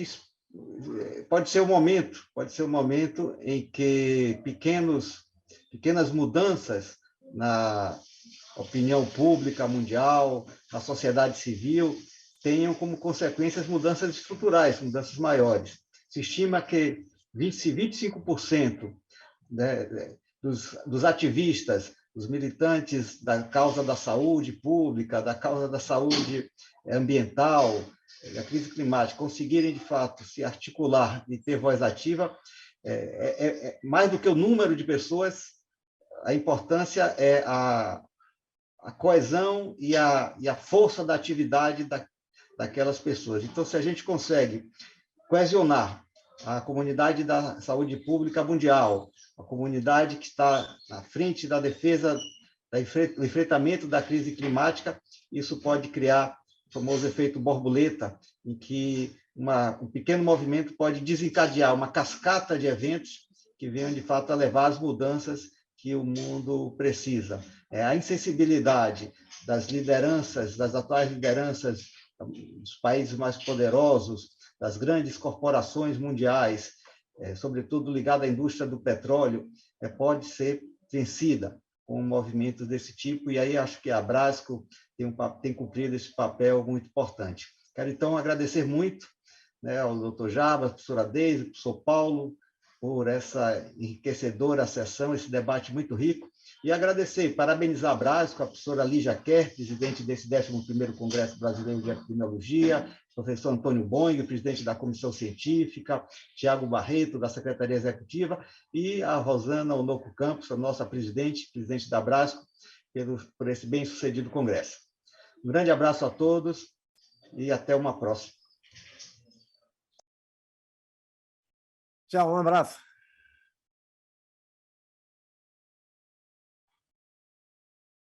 pode ser um momento em que pequenas mudanças na opinião pública mundial, na sociedade civil, tenham como consequências mudanças estruturais, mudanças maiores. Se estima que 25% dos ativistas, dos militantes da causa da saúde pública, da causa da saúde ambiental, da crise climática, conseguirem, de fato, se articular e ter voz ativa, mais do que o número de pessoas, a importância é a coesão e a força da atividade daquelas pessoas. Então, se a gente consegue coesionar a comunidade da saúde pública mundial, a comunidade que está na frente da defesa, do enfrentamento da crise climática, isso pode criar o famoso efeito borboleta, em que um pequeno movimento pode desencadear uma cascata de eventos que venham, de fato, a levar às mudanças que o mundo precisa. A insensibilidade das lideranças, das atuais lideranças dos países mais poderosos, das grandes corporações mundiais, sobretudo ligada à indústria do petróleo, pode ser vencida com movimentos desse tipo, e aí acho que a Brasco tem cumprido esse papel muito importante. Quero, então, agradecer muito, né, ao doutor Jarbas, professora Deise, professor Paulo, por essa enriquecedora sessão, esse debate muito rico, e agradecer, parabenizar a Brasco, a professora Lígia Kerr, presidente desse 11º Congresso Brasileiro de Epidemiologia, professor Antônio Boing, presidente da Comissão Científica, Tiago Barreto, da Secretaria Executiva, e a Rosana Onoco Campos, a nossa presidente da Brasco, por esse bem-sucedido congresso. Um grande abraço a todos e até uma próxima. Tchau, um abraço.